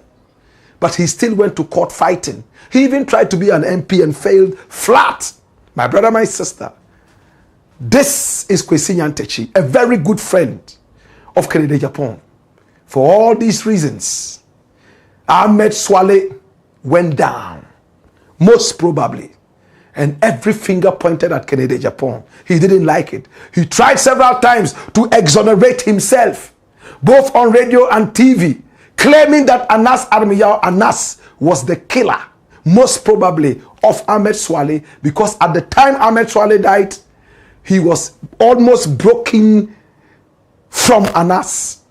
but he still went to court fighting. He even tried to be an MP and failed flat. My brother, my sister, this is Kwesi Nyantakyi, a very good friend of KENTE Japan. For all these reasons, AHMED SUALE went down, most probably. And every finger pointed at KENTE Japan. He didn't like it. He tried several times to exonerate himself, both on radio and TV, claiming that Anas Armiyao Anas was the killer, most probably, of AHMED SUALE, because at the time AHMED SUALE died, he was almost broken from Anas.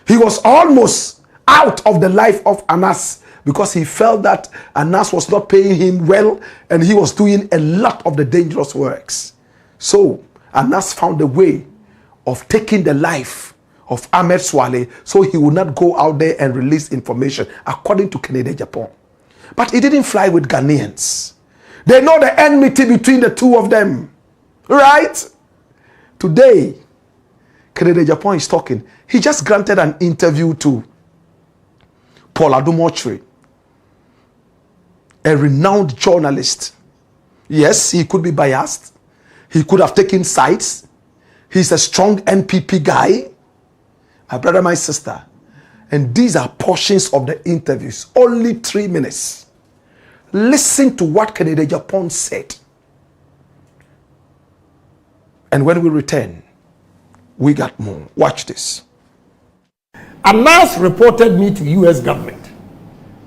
He was almost out of the life of Anas because he felt that Anas was not paying him well and he was doing a lot of the dangerous works. So Anas found a way of taking the life of AHMED SUALE so he would not go out there and release information, according to KENTE Japan. But it didn't fly with Ghanaians. They know the enmity between the two of them. Right? Today, KENTE Japan is talking. He just granted an interview to Paul Adumotre, a renowned journalist. Yes, he could be biased. He could have taken sides. He's a strong NPP guy. My brother, my sister. And these are portions of the interviews. Only 3 minutes. Listen to what KENTE Japan said. And when we return, we got more. Watch this. Anas reported me to U.S. government.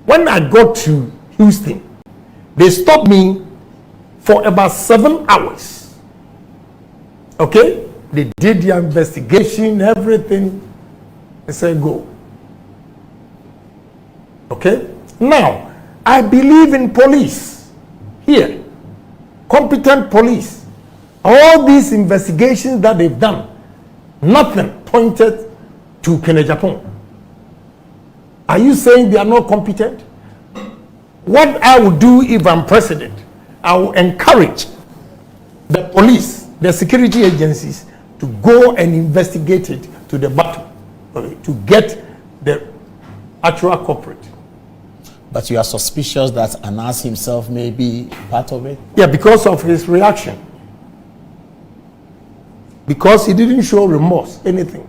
When I got to Houston, they stopped me for about 7 hours. Okay? They did the investigation, everything. They said, go. Okay? Now, I believe in police. Here. Competent police. All these investigations that they've done, nothing pointed to KENTE Japan. Are you saying they are not competent? What I would do if I'm president, I will encourage the police, the security agencies to go and investigate it to the bottom, to get the actual culprit. But you are suspicious that Anas himself may be part of it? Yeah, because of his reaction. Because he didn't show remorse, anything.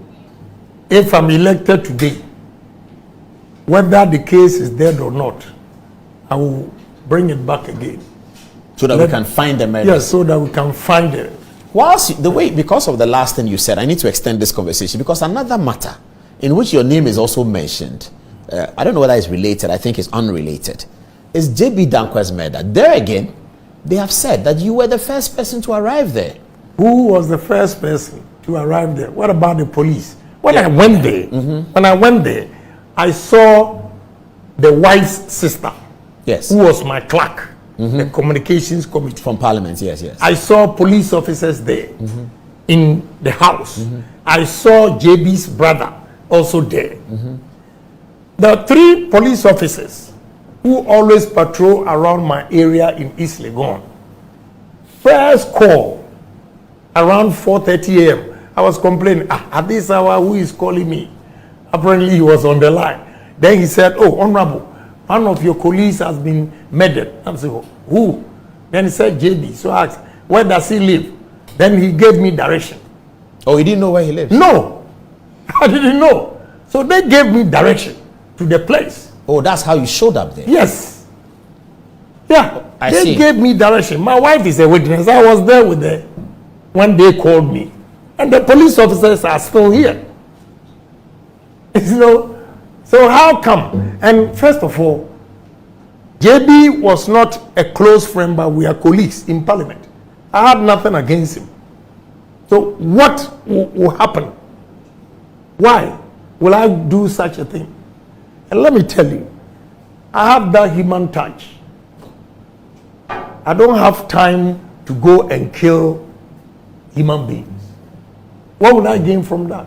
If I'm elected today, whether the case is dead or not, I will bring it back again. So that we can find the murderer? Yes, so that we can find it. Whilst the way, because of the last thing you said, I need to extend this conversation because another matter in which your name is also mentioned, I don't know whether it's related, I think it's unrelated, is JB DANQUAH's murder. There again, they have said that you were the first person to arrive there. Who was the first person to arrive there? What about the police? When I went there, I saw the wife's sister, yes, who was my clerk, the communications committee. From Parliament, yes, yes. I saw police officers there in the house. I saw JB's brother also there. There are 3 police officers who always patrol around my area in East Legon. First call, around 4:30 a.m., I was complaining, at this hour, who is calling me? Apparently, he was on the line. Then he said, oh, Honorable, one of your colleagues has been murdered. I said, who? Then he said, JB. So I asked, where does he live? Then he gave me direction. Oh, you didn't know where he lives? No, I didn't know. So they gave me direction to the place. Oh, that's how you showed up there? Yes. Yeah, they gave me direction. My wife is a witness. I was there with them when they called me. And the police officers are still here. You know, so how come? And first of all, JB was not a close friend, but we are colleagues in parliament. I had nothing against him. So what will happen? Why will I do such a thing? And let me tell you, I have that human touch. I don't have time to go and kill human beings. What would I gain from that?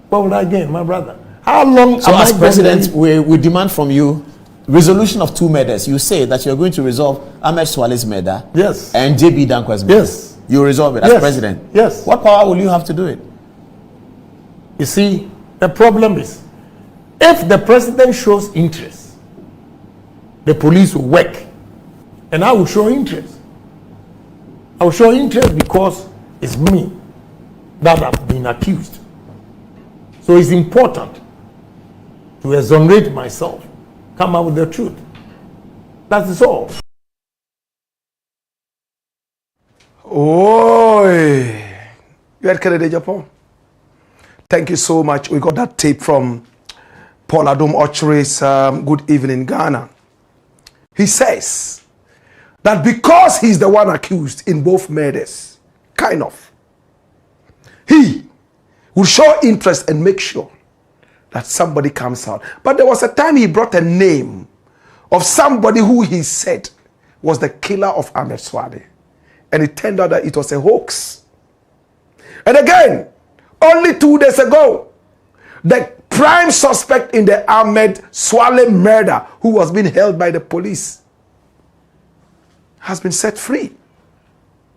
What would I gain, my brother? How long? So as president, we demand from you resolution of 2 murders. You say that you're going to resolve Ahmed SUALE's murder. Yes. And JB DANQUAH's murder. Yes. You resolve it as president. Yes. What power will you have to do it? You see, the problem is, if the president shows interest, the police will work, and I will show interest. I will show interest because it's me that have been accused. So it's important to exonerate myself, come out with the truth. That is all. Oh, you had Kennedy Japan. Thank you so much. We got that tape from Paul Adom-Ochere's Good Evening Ghana. He says that because he's the one accused in both murders, kind of, he will show interest and make sure that somebody comes out. But there was a time he brought a name of somebody who he said was the killer of Ahmed SUALE. And it turned out that it was a hoax. And again, only 2 days ago, the prime suspect in the Ahmed SUALE murder, who was being held by the police, has been set free.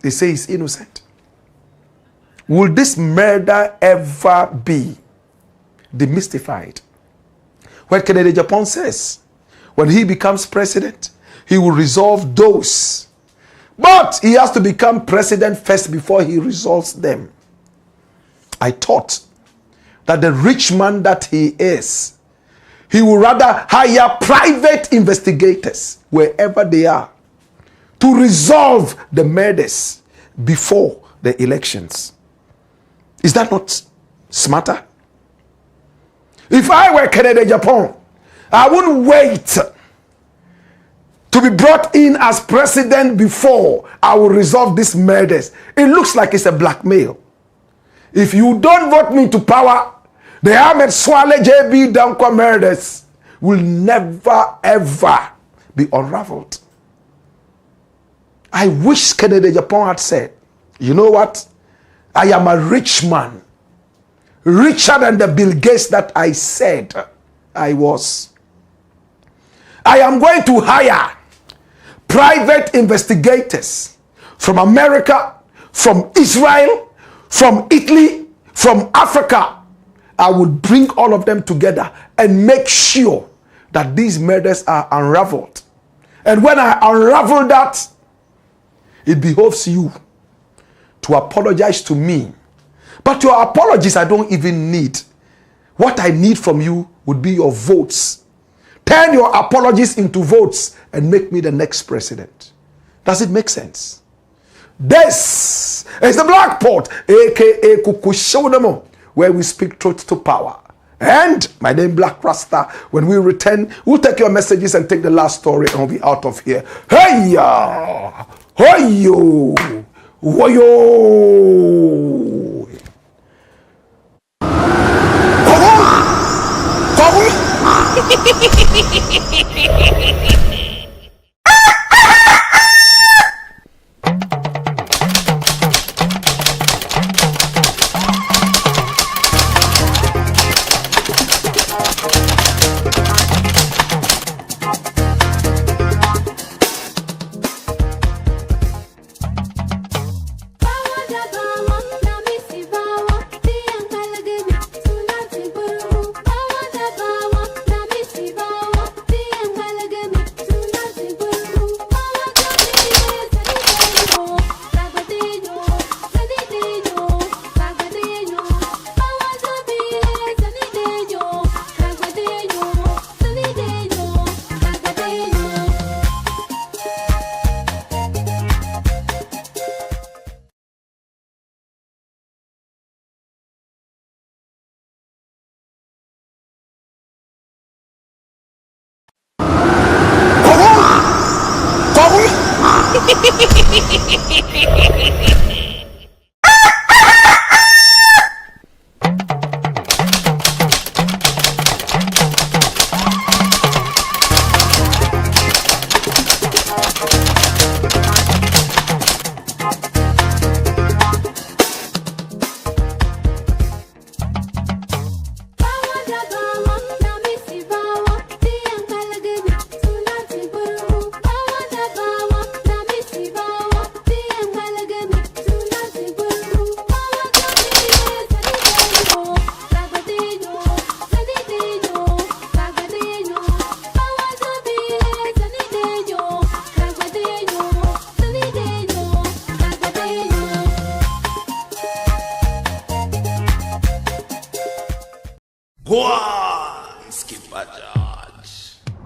They say he's innocent. Will this murder ever be demystified? When Kennedy Japan says, when he becomes president, he will resolve those. But he has to become president first before he resolves them. I thought that the rich man that he is, he will rather hire private investigators wherever they are to resolve the murders before the elections. Is that not smarter? If I were Kennedy Japan, I wouldn't wait to be brought in as president before I will resolve these murders. It looks like it's a blackmail. If you don't vote me to power, the Ahmed SUALE JB DANQUAH murders will never ever be unraveled. I wish Kennedy Japan had said, you know what? I am a rich man. Richer than the Bill Gates that I said I was. I am going to hire private investigators from America, from Israel, from Italy, from Africa. I would bring all of them together and make sure that these murders are unraveled. And when I unravel that, it behoves you to apologize to me. But your apologies I don't even need. What I need from you would be your votes. Turn your apologies into votes and make me the next president. Does it make sense? This is the Blakk Pot, aka Kukushodamo, where we speak truth to power. And my name Blakk RASTA. When we return, we'll take your messages and take the last story and we'll be out of here. Hey ya! Hey yo! Woyo!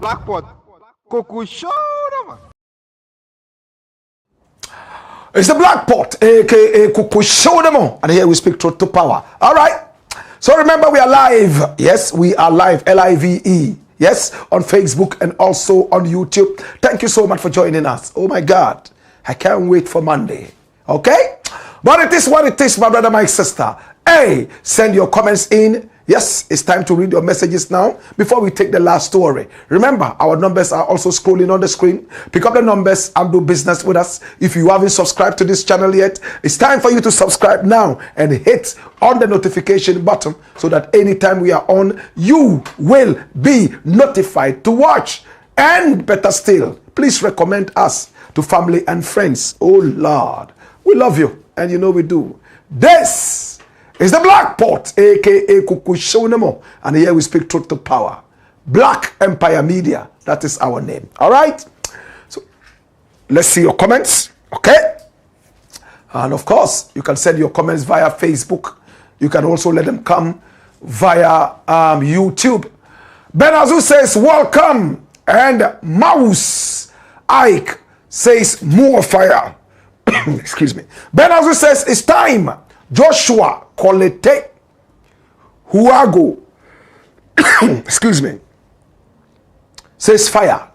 Blakk Coco show, man. It's the Blakk Pot, aka Kukushodemo, and here we speak truth to power. All right. So remember, we are live. Yes, we are live. LIVE. Yes, on Facebook and also on YouTube. Thank you so much for joining us. Oh my God, I can't wait for Monday. Okay, but it is what it is, my brother, my sister. Hey, send your comments in. Yes, it's time to read your messages now before we take the last story. Remember, our numbers are also scrolling on the screen. Pick up the numbers and do business with us. If you haven't subscribed to this channel yet, it's time for you to subscribe now and hit on the notification button so that anytime we are on, you will be notified to watch. And better still, please recommend us to family and friends. Oh Lord, we love you, and you know we do. This is the Blakk Pot, aka Kukushonemo, and here we speak truth to power. Black Empire Media, that is our name. All right, so let's see your comments. Okay, and of course you can send your comments via Facebook. You can also let them come via YouTube. Benazu says welcome, and Mouse Ike says more fire. Excuse me. Benazu says it's time. Joshua Kolete Huago excuse me says fire.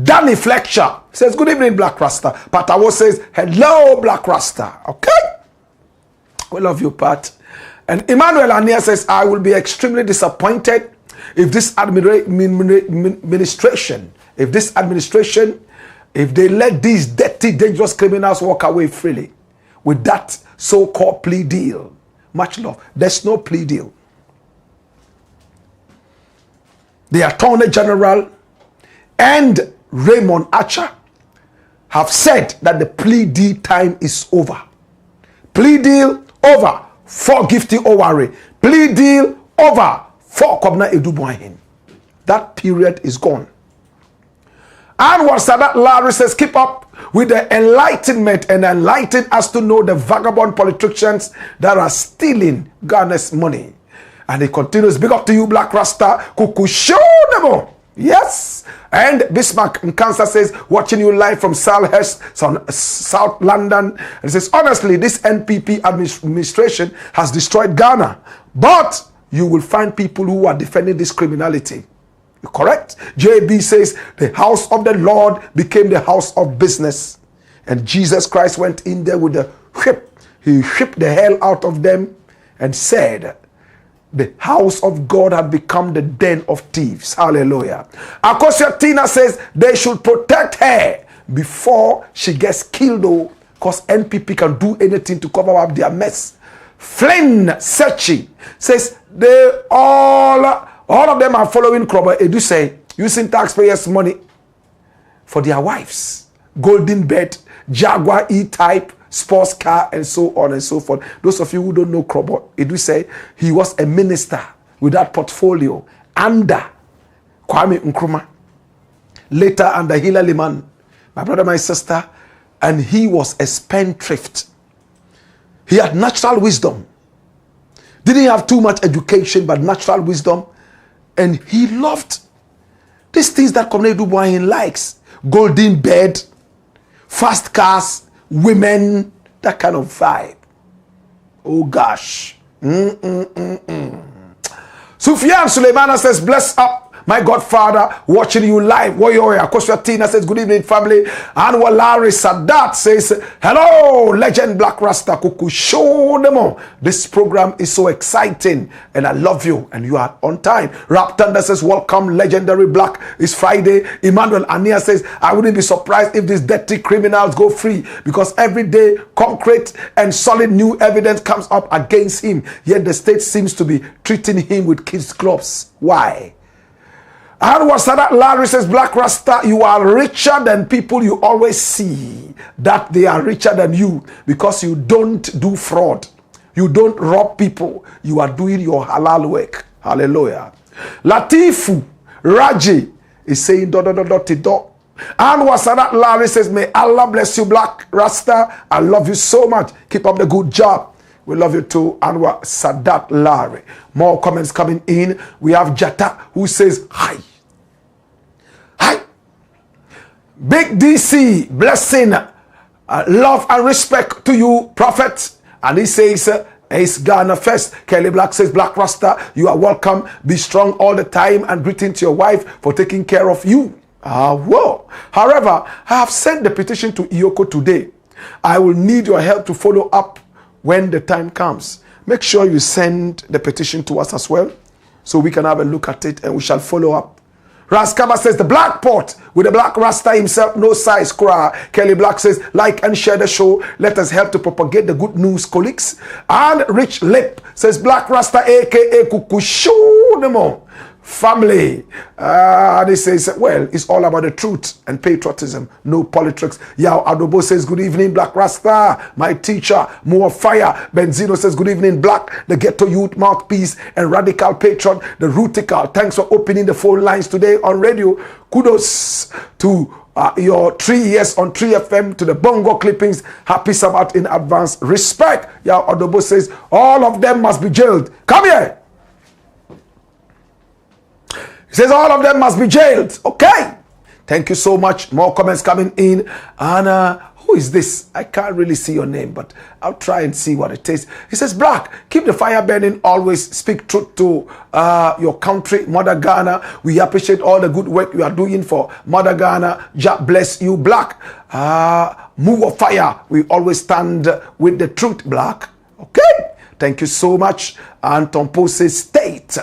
Danny Fletcher says good evening, Black Rasta. Patawo says hello, Black Rasta. Okay, we love you, Pat. And Emmanuel Ania says I will be extremely disappointed if this administration, if they let these dirty, dangerous criminals walk away freely with that so-called plea deal. Much love. There's no plea deal. The Attorney General and Raymond Archer have said that the plea deal time is over. Plea deal over for Gifty Owari. Plea deal over for Kwabena Adu-Boahene. That period is gone. And what Sadat Larry says, keep up with the enlightenment and enlighten us to know the vagabond politicians that are stealing Ghana's money. And he continues, big up to you, Black Rasta, Kukushodemo. Yes. And Bismarck in Kansas says, watching you live from Selhurst, South London. And he says, honestly, this NPP administration has destroyed Ghana. But you will find people who are defending this criminality. Correct? JB says the house of the Lord became the house of business, and Jesus Christ went in there with a whip. He whipped the hell out of them and said the house of God had become the den of thieves. Hallelujah. Akosia Tina says they should protect her before she gets killed, though, because NPP can do anything to cover up their mess. Flynn Sechi says they all of them are following Kwabena Adu, using taxpayers' money for their wives. Golden bed, Jaguar E-Type, sports car, and so on and so forth. Those of you who don't know Kwabena Adu, he was a minister with that portfolio under Kwame Nkrumah, later under Hillary Liman, my brother, my sister, and he was a spendthrift. He had natural wisdom. Didn't have too much education, but natural wisdom. And he loved these things that Kwabena Adu-Boahene likes. Golden bed, fast cars, women, that kind of vibe. Oh gosh. Sufyan Suleimana says, bless up my godfather, watching you live. Woyoya Koswatina says, good evening, family. And Walari Sadat says, hello, legend Black Rasta Kuku. Show them all. This program is so exciting, and I love you, and you are on time. Rap Thunder says, welcome, legendary Blakk. It's Friday. Emmanuel Ania says, I wouldn't be surprised if these dirty criminals go free, because every day concrete and solid new evidence comes up against him, yet the state seems to be treating him with kids' gloves. Why? And Wasadat Larry says, Black Rasta, you are richer than people you always see that they are richer than you, because you don't do fraud. You don't rob people. You are doing your halal work. Hallelujah. Latifu Raji is saying do. And Wasadat Larry says, may Allah bless you, Black Rasta. I love you so much. Keep up the good job. We love you too. Anwar Sadat Larry. More comments coming in. We have Jata who says, hi. Hi. Big DC, blessing, love and respect to you, Prophet. And he says, Ace Ghana first. Kelly Blakk says, Black Rasta, you are welcome. Be strong all the time, and greeting to your wife for taking care of you. Whoa. However, I have sent the petition to Iyoko today. I will need your help to follow up when the time comes. Make sure you send the petition to us as well, so we can have a look at it and we shall follow up. Raskaba says, the Black Pot with the Black Rasta himself, no size, cry. Kelly Blakk says, like and share the show. Let us help to propagate the good news, colleagues. And Rich Lip says, Black Rasta, aka Kukushu Nemo. Family. This says, well, it's all about the truth and patriotism, no politics. Yao Adobo says, good evening, Black Rasta, my teacher, more fire. Benzino says, good evening, Blakk, the ghetto youth mouthpiece and radical patron, the Rutical. Thanks for opening the phone lines today on radio. Kudos to your 3 years on 3FM, to the bongo clippings. Happy Sabbath in advance. Respect. Yao Adobo says, all of them must be jailed. Come here. He says all of them must be jailed. Okay. Thank you so much. More comments coming in. And who is this? I can't really see your name, but I'll try and see what it is. He says, Blakk, keep the fire burning. Always speak truth to your country, Mother Ghana. We appreciate all the good work you are doing for Mother Ghana. God bless you, Blakk. Move of fire. We always stand with the truth, Blakk. Okay. Thank you so much. And Tompo says, state.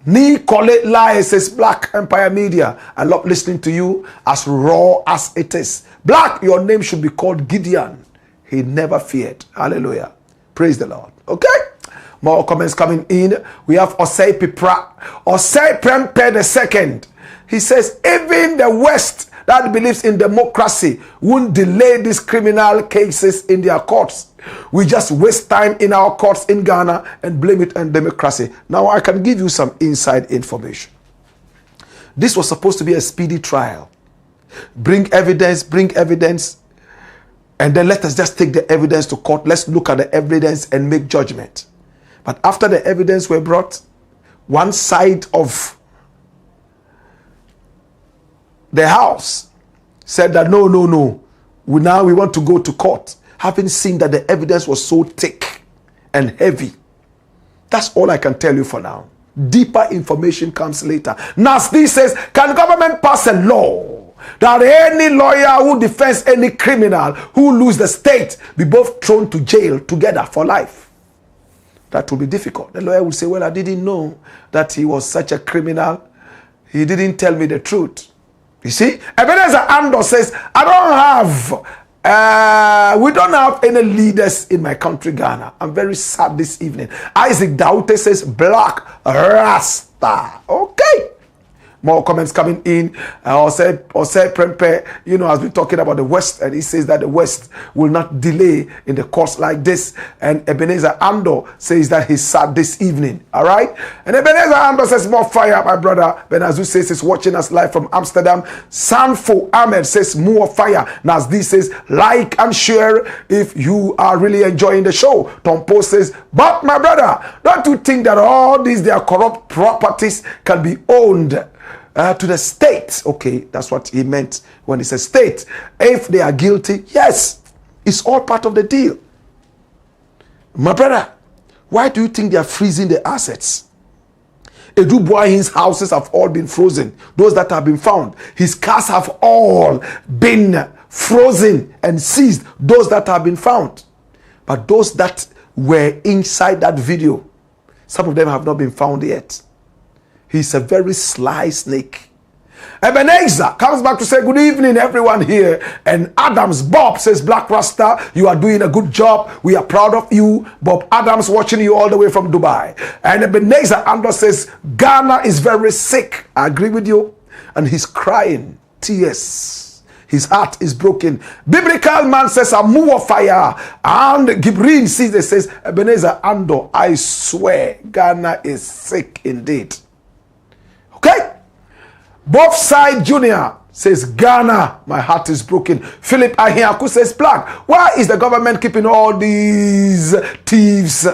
Nicolette Lai says, Black Empire Media, I love listening to you, as raw as it is. Blakk, your name should be called Gideon. He never feared. Hallelujah. Praise the Lord. Okay. More comments coming in. We have Osei Pipra. Osei Prempe II. He says, even the West that believes in democracy won't delay these criminal cases in their courts. We just waste time in our courts in Ghana and blame it on democracy. Now I can give you some inside information. This was supposed to be a speedy trial. Bring evidence, and then let us just take the evidence to court. Let's look at the evidence and make judgment. But after the evidence were brought, one side of the house said that no, we want to go to court, having seen that the evidence was so thick and heavy. That's all I can tell you for now. Deeper information comes later. Nasdi says, can government pass a law that any lawyer who defends any criminal who lose the state be both thrown to jail together for life? That will be difficult. The lawyer will say, well, I didn't know that he was such a criminal. He didn't tell me the truth. You see, Ebenezer Ando says, we don't have any leaders in my country, Ghana. I'm very sad this evening. Isaac Daute says, Black Rasta. Okay. More comments coming in. Osei Prempe, has been talking about the West, and he says that the West will not delay in the course like this. And Ebenezer Ando says that he's sad this evening. All right. And Ebenezer Ando says, more fire, my brother. Benazu says he's watching us live from Amsterdam. Sanfo Ahmed says, more fire. Nazdi says, like and share if you are really enjoying the show. Tompo says, but my brother, don't you think that all these their corrupt properties can be owned to the state? Okay, that's what he meant when he said state. If they are guilty, yes, it's all part of the deal. My brother, why do you think they are freezing the assets? Adu-Boahene's houses have all been frozen. Those that have been found. His cars have all been frozen and seized. Those that have been found. But those that were inside that video, some of them have not been found yet. He's a very sly snake. Ebenezer comes back to say good evening everyone here, and Adams Bob says Blakk Rasta, you are doing a good job, we are proud of you. Bob Adams watching you all the way from Dubai. And Ebenezer Ando says Ghana is very sick. I agree with you, and he's crying tears. His heart is broken. Biblical man says a move of fire. And Gibrin says Ebenezer Ando, I swear Ghana is sick indeed. Okay? Both side Junior says Ghana, my heart is broken. Philip Ahiaku says Blakk, why is the government keeping all these thieves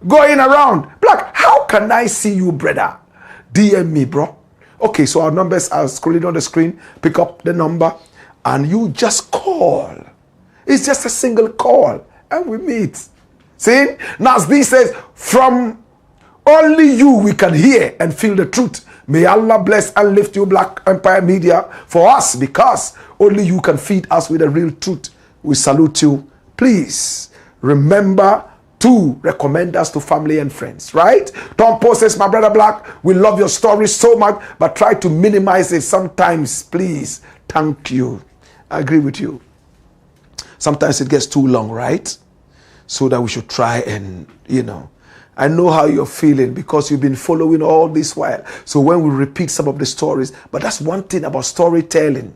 going around? Blakk, how can I see you, brother? DM me, bro. Okay, so our numbers are scrolling on the screen. Pick up the number and you just call. It's just a single call and we meet. See? Nasdi says, from only you we can hear and feel the truth. May Allah bless and lift you, Blakk Empire Media, for us, because only you can feed us with the real truth. We salute you. Please remember to recommend us to family and friends, right? Tom Poe says, my brother Blakk, we love your story so much, but try to minimize it sometimes, please. Thank you. I agree with you. Sometimes it gets too long, right? So that we should try and, I know how you're feeling because you've been following all this while. So when we repeat some of the stories, but that's one thing about storytelling.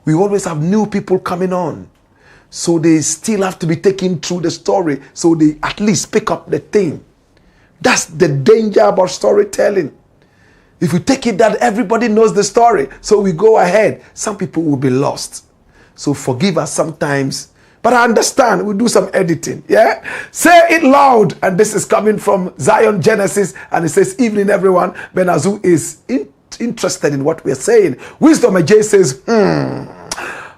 We always have new people coming on. So they still have to be taken through the story. So they at least pick up the thing. That's the danger about storytelling. If we take it that everybody knows the story, so we go ahead, some people will be lost. So forgive us sometimes. But I understand, we'll do some editing, yeah? Say it loud, and this is coming from Zion Genesis, and it says, evening everyone. Benazu is interested in what we're saying. Wisdom AJ says,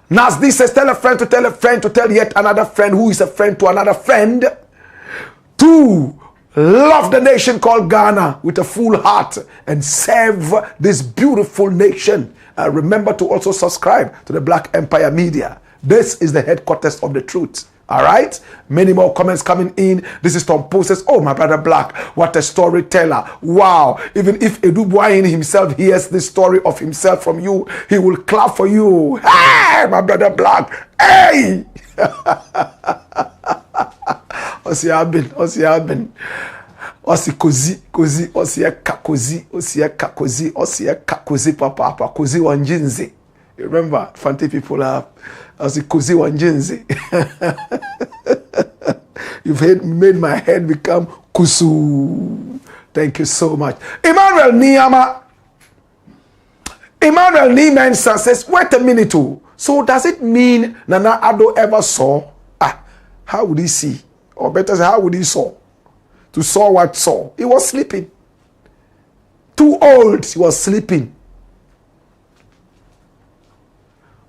Nasdi says, tell a friend to tell a friend to tell yet another friend who is a friend to another friend to love the nation called Ghana with a full heart and serve this beautiful nation. Remember to also subscribe to the Blakk Empire Media. This is the headquarters of the truth. All right? Many more comments coming in. This is Tom Poe says, oh, my brother Blakk, what a storyteller. Wow. Even if Adu-Boahene himself hears this story of himself from you, he will clap for you. Hey, my brother Blakk. Hey! Osi kozi papa kozi wanjinzi. Remember, Fanti people have kozi wanjinzi. You've made my head become kusu. Thank you so much. Emmanuel Niemansa says, wait a minute. So does it mean Nana Addo ever saw? How would he see? Or better say, how would he saw? To saw what saw? He was sleeping. Too old, he was sleeping.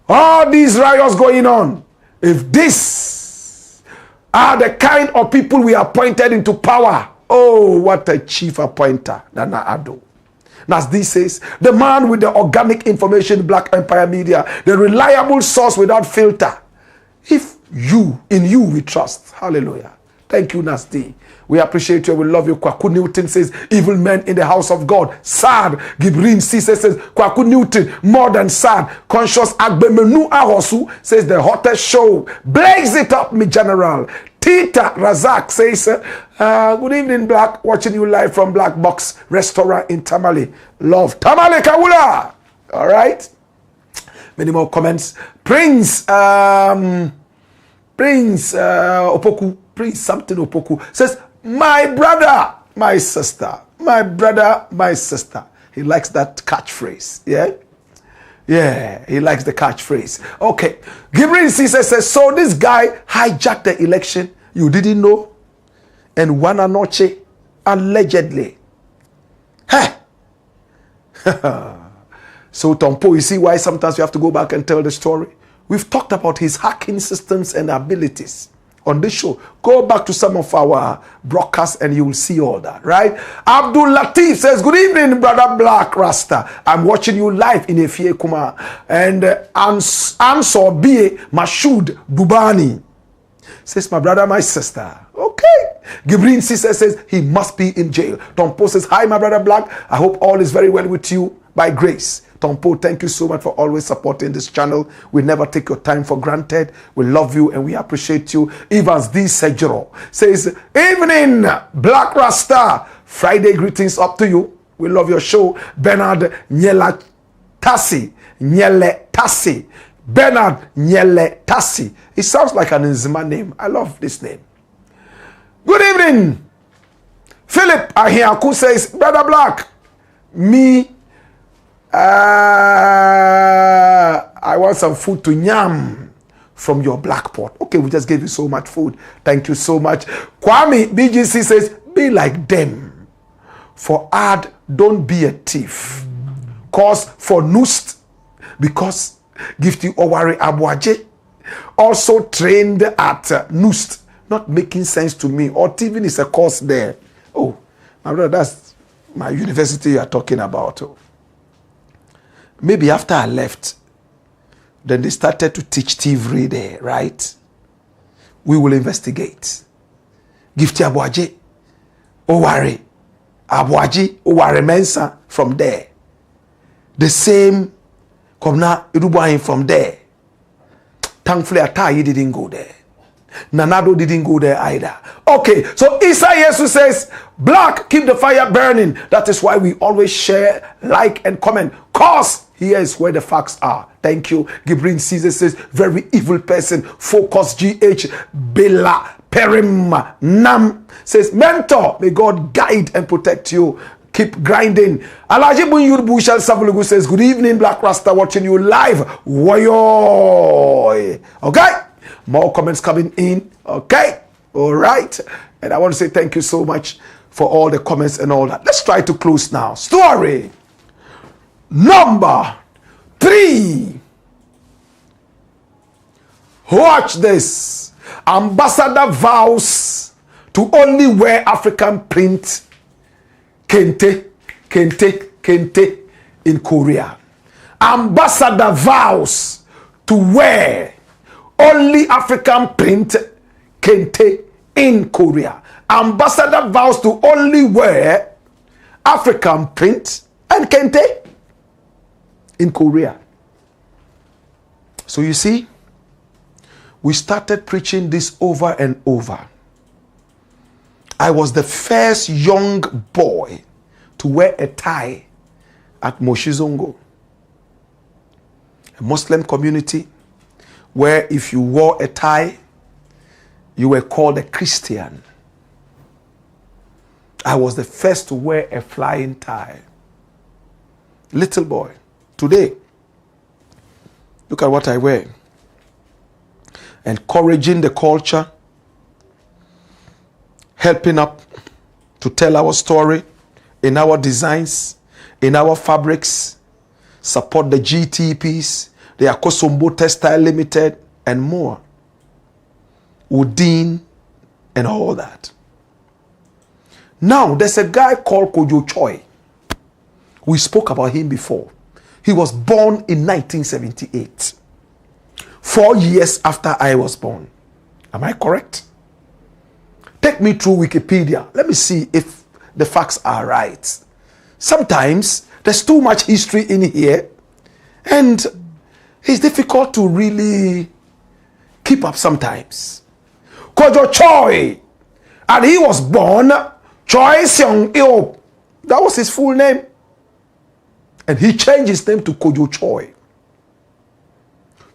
All these riots going on. If this are the kind of people we appointed into power, oh, what a chief appointer, Nana Addo. As this says, the man with the organic information, Blakk Empire Media, the reliable source without filter. In you we trust. Hallelujah. Thank you, Nasdi. We appreciate you. We love you. Kwaku Newton says, evil men in the house of God. Sad. Gibrin Cisse says, Kwaku Newton, more than sad. Conscious Agbemenu Ahosu says, the hottest show. Blaze it up, me general. Tita Razak says, good evening, Blakk. Watching you live from Black Box Restaurant in Tamale. Love. Tamale Kawula. All right. Many more comments. Prince Opoku. Prince something Opoku says, my brother, my sister, my brother, my sister. He likes that catchphrase. Yeah, he likes the catchphrase. Okay. Gabriel Cisse says, so this guy hijacked the election. You didn't know? And one anoche, allegedly. Hey. So Tompo, you see why sometimes you have to go back and tell the story? We've talked about his hacking systems and abilities. on this show. Go back to some of our broadcasts and you will see all that, right? Abdul Latif says, good evening, Brother Blakk Rasta. I'm watching you live in Efie Kuma. And Ansor B. Mashoud Dubani says, my brother, my sister. Okay. Gibrin sister says, he must be in jail. Tom Poe says, hi, my brother Blakk. I hope all is very well with you by grace. Tom Poe, thank you so much for always supporting this channel. We never take your time for granted. We love you and we appreciate you. Evans D. Sejero says, evening, Blakk Rasta. Friday greetings up to you. We love your show. Bernard Nyela Tassi. Bernard Nyele Tassi. It sounds like an Nzima name. I love this name. Good evening. Philip Ahiaku says, Brother Blakk, me, I want some food to nyam from your black pot. Okay, we just gave you so much food. Thank you so much. Kwame BGC says, be like them. For ad, don't be a thief. Cause for nust, because Gifty Owari Abuaje also trained at NUST. Not making sense to me. Or even is a course there. Oh, my brother, that's my university you are talking about. Oh. Maybe after I left, then they started to teach thievery there, right? We will investigate. Gifty Abuaje, Owari Owari Mensa from there. The same Kwabena Adu-Boahene from there. Thankfully, Atayi didn't go there. Nanado didn't go there either. Okay, so Isa Yesu says, Blakk, keep the fire burning. That is why we always share, like, and comment. Cause here is where the facts are. Thank you. Gibrin Caesar says, very evil person. Focus GH. Bela Perim Nam says, mentor, may God guide and protect you. Keep grinding. Alaji Bunyur Bushal Sabulugu says, good evening, Blakk Rasta, watching you live. Woyoy. Okay. More comments coming in. Okay. All right. And I want to say thank you so much for all the comments and all that. Let's try to close now. Story number 3. Watch this. Ambassador vows to only wear African print Kente in Korea. Ambassador vows to wear only African print Kente in Korea. Ambassador vows to only wear African print and Kente in Korea. So you see, we started preaching this over and over. I was the first young boy to wear a tie at Moshizongo, a Muslim community where if you wore a tie, you were called a Christian. I was the first to wear a flying tie. Little boy. Today, look at what I wear. Encouraging the culture, helping up to tell our story in our designs, in our fabrics, support the GTPs, the Akosombo Textile Limited, and more. Udin, and all that. Now, there's a guy called Kojo Choi. We spoke about him before. He was born in 1978. 4 years after I was born. Am I correct? Take me through Wikipedia. Let me see if the facts are right. Sometimes there's too much history in here and it's difficult to really keep up sometimes. Kojo Choi, and he was born Choi Seong-il. That was his full name. And he changed his name to Kojo Choi.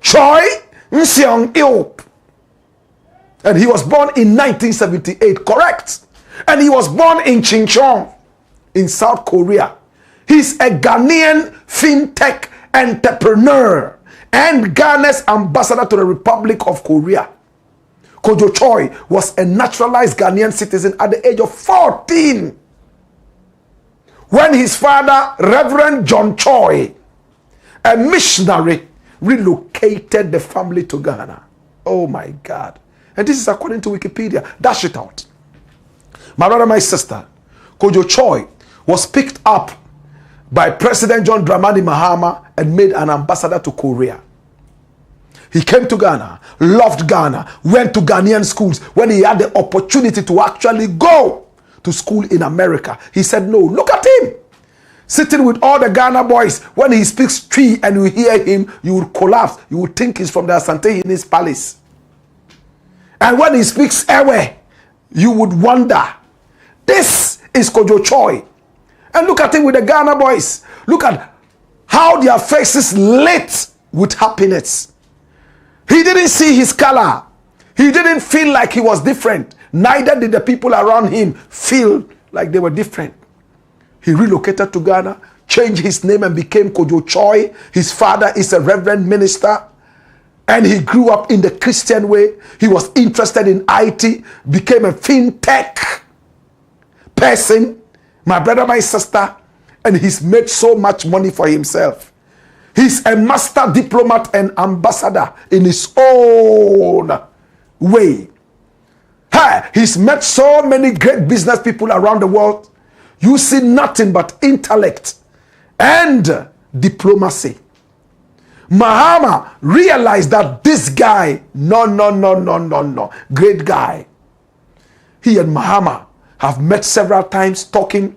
Choi Seong-il. And he was born in 1978, correct? And he was born in Chingcheong, in South Korea. He's a Ghanaian fintech entrepreneur and Ghana's ambassador to the Republic of Korea. Kojo Choi was a naturalized Ghanaian citizen at the age of 14. When his father, Reverend John Choi, a missionary, relocated the family to Ghana. Oh my God. And this is according to Wikipedia. Dash it out. My brother, my sister, Kojo Choi was picked up by President John Dramani Mahama and made an ambassador to Korea. He came to Ghana, loved Ghana, went to Ghanaian schools. When he had the opportunity to actually go to school in America, he said no. Look at him, sitting with all the Ghana boys. When he speaks Twi and you hear him, you would collapse. You would think he's from the Asante in his palace. And when he speaks Ewe, you would wonder. This is Kojo Choi. And look at him with the Ghana boys. Look at how their faces lit with happiness. He didn't see his color. He didn't feel like he was different. Neither did the people around him feel like they were different. He relocated to Ghana, changed his name and became Kojo Choi. His father is a reverend minister. And he grew up in the Christian way. He was interested in IT, became a fintech person. My brother, my sister, and he's made so much money for himself. He's a master diplomat and ambassador in his own way. He's met so many great business people around the world. You see nothing but intellect and diplomacy. Mahama realized that this guy, no, great guy. He and Mahama have met several times talking.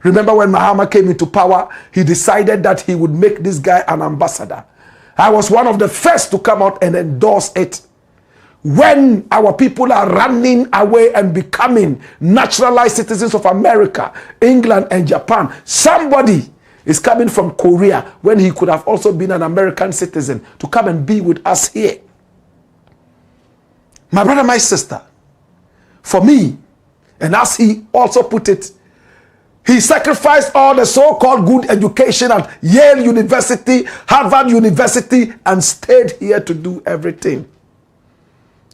Remember when Mahama came into power, he decided that he would make this guy an ambassador. I was one of the first to come out and endorse it. When our people are running away and becoming naturalized citizens of America, England and Japan, somebody is coming from Korea when he could have also been an American citizen to come and be with us here. My brother, my sister, for me, and as he also put it, he sacrificed all the so-called good education at Yale University, Harvard University, and stayed here to do everything.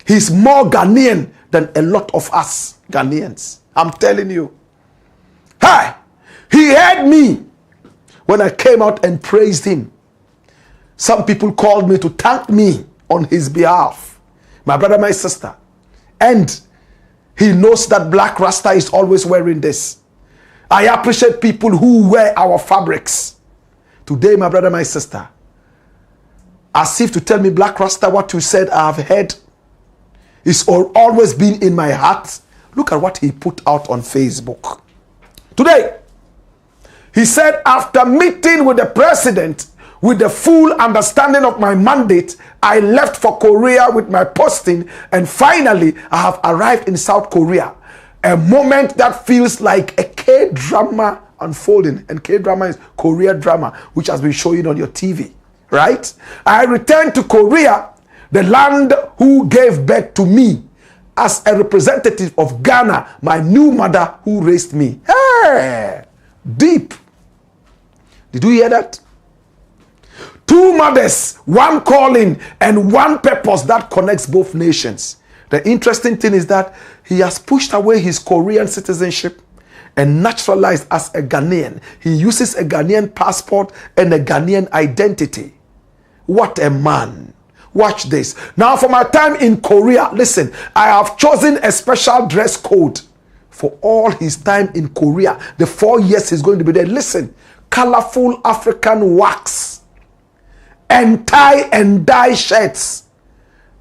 He's more Ghanaian than a lot of us Ghanaians. I'm telling you. He heard me when I came out and praised him. Some people called me to thank me on his behalf. My brother, my sister. And he knows that Black Rasta is always wearing this. I appreciate people who wear our fabrics. Today, my brother, my sister, as if to tell me, Black Rasta, what you said I have heard. It's always been in my heart. Look at what he put out on Facebook. Today, he said, after meeting with the president with the full understanding of my mandate, I left for Korea with my posting, and finally, I have arrived in South Korea. A moment that feels like a K-drama unfolding. And K-drama is Korea drama, which has been showing on your TV, right? I returned to Korea, the land who gave birth to me, as a representative of Ghana, my new mother who raised me. Hey, deep. Did you hear that? Two mothers, one calling and one purpose that connects both nations. The interesting thing is that he has pushed away his Korean citizenship and naturalized as a Ghanaian. He uses a Ghanaian passport and a Ghanaian identity. What a man. Watch this. Now, for my time in Korea, listen, I have chosen a special dress code for all his time in Korea. The 4 years he's going to be there. Listen, colorful African wax and tie and dye shirts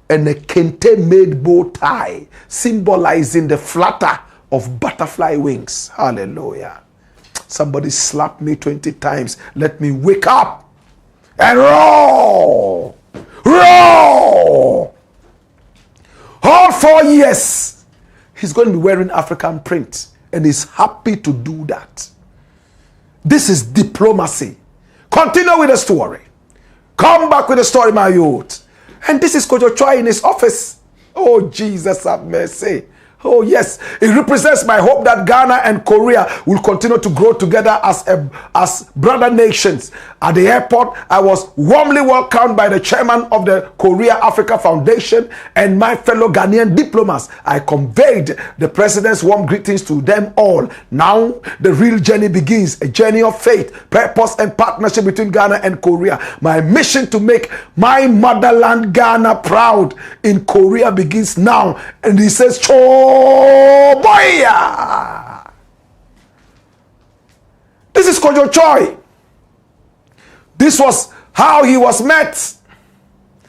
and a kente made bow tie symbolizing the flutter of butterfly wings. Hallelujah. Somebody slap me 20 times. Let me wake up and roar. Roar. All 4 years he's going to be wearing African print, and he's happy to do that. This is diplomacy. Continue with the story. Come back with the story, my youth. And this is Kojo Choi in his office. Oh, Jesus have mercy. Oh yes, it represents my hope that Ghana and Korea will continue to grow together as brother nations. At the airport, I was warmly welcomed by the chairman of the Korea Africa Foundation and my fellow Ghanaian diplomats. I conveyed the president's warm greetings to them all. Now, the real journey begins, a journey of faith, purpose, and partnership between Ghana and Korea. My mission to make my motherland Ghana proud in Korea begins now. And he says, Boya. This is Kojo Choi. This was how he was met.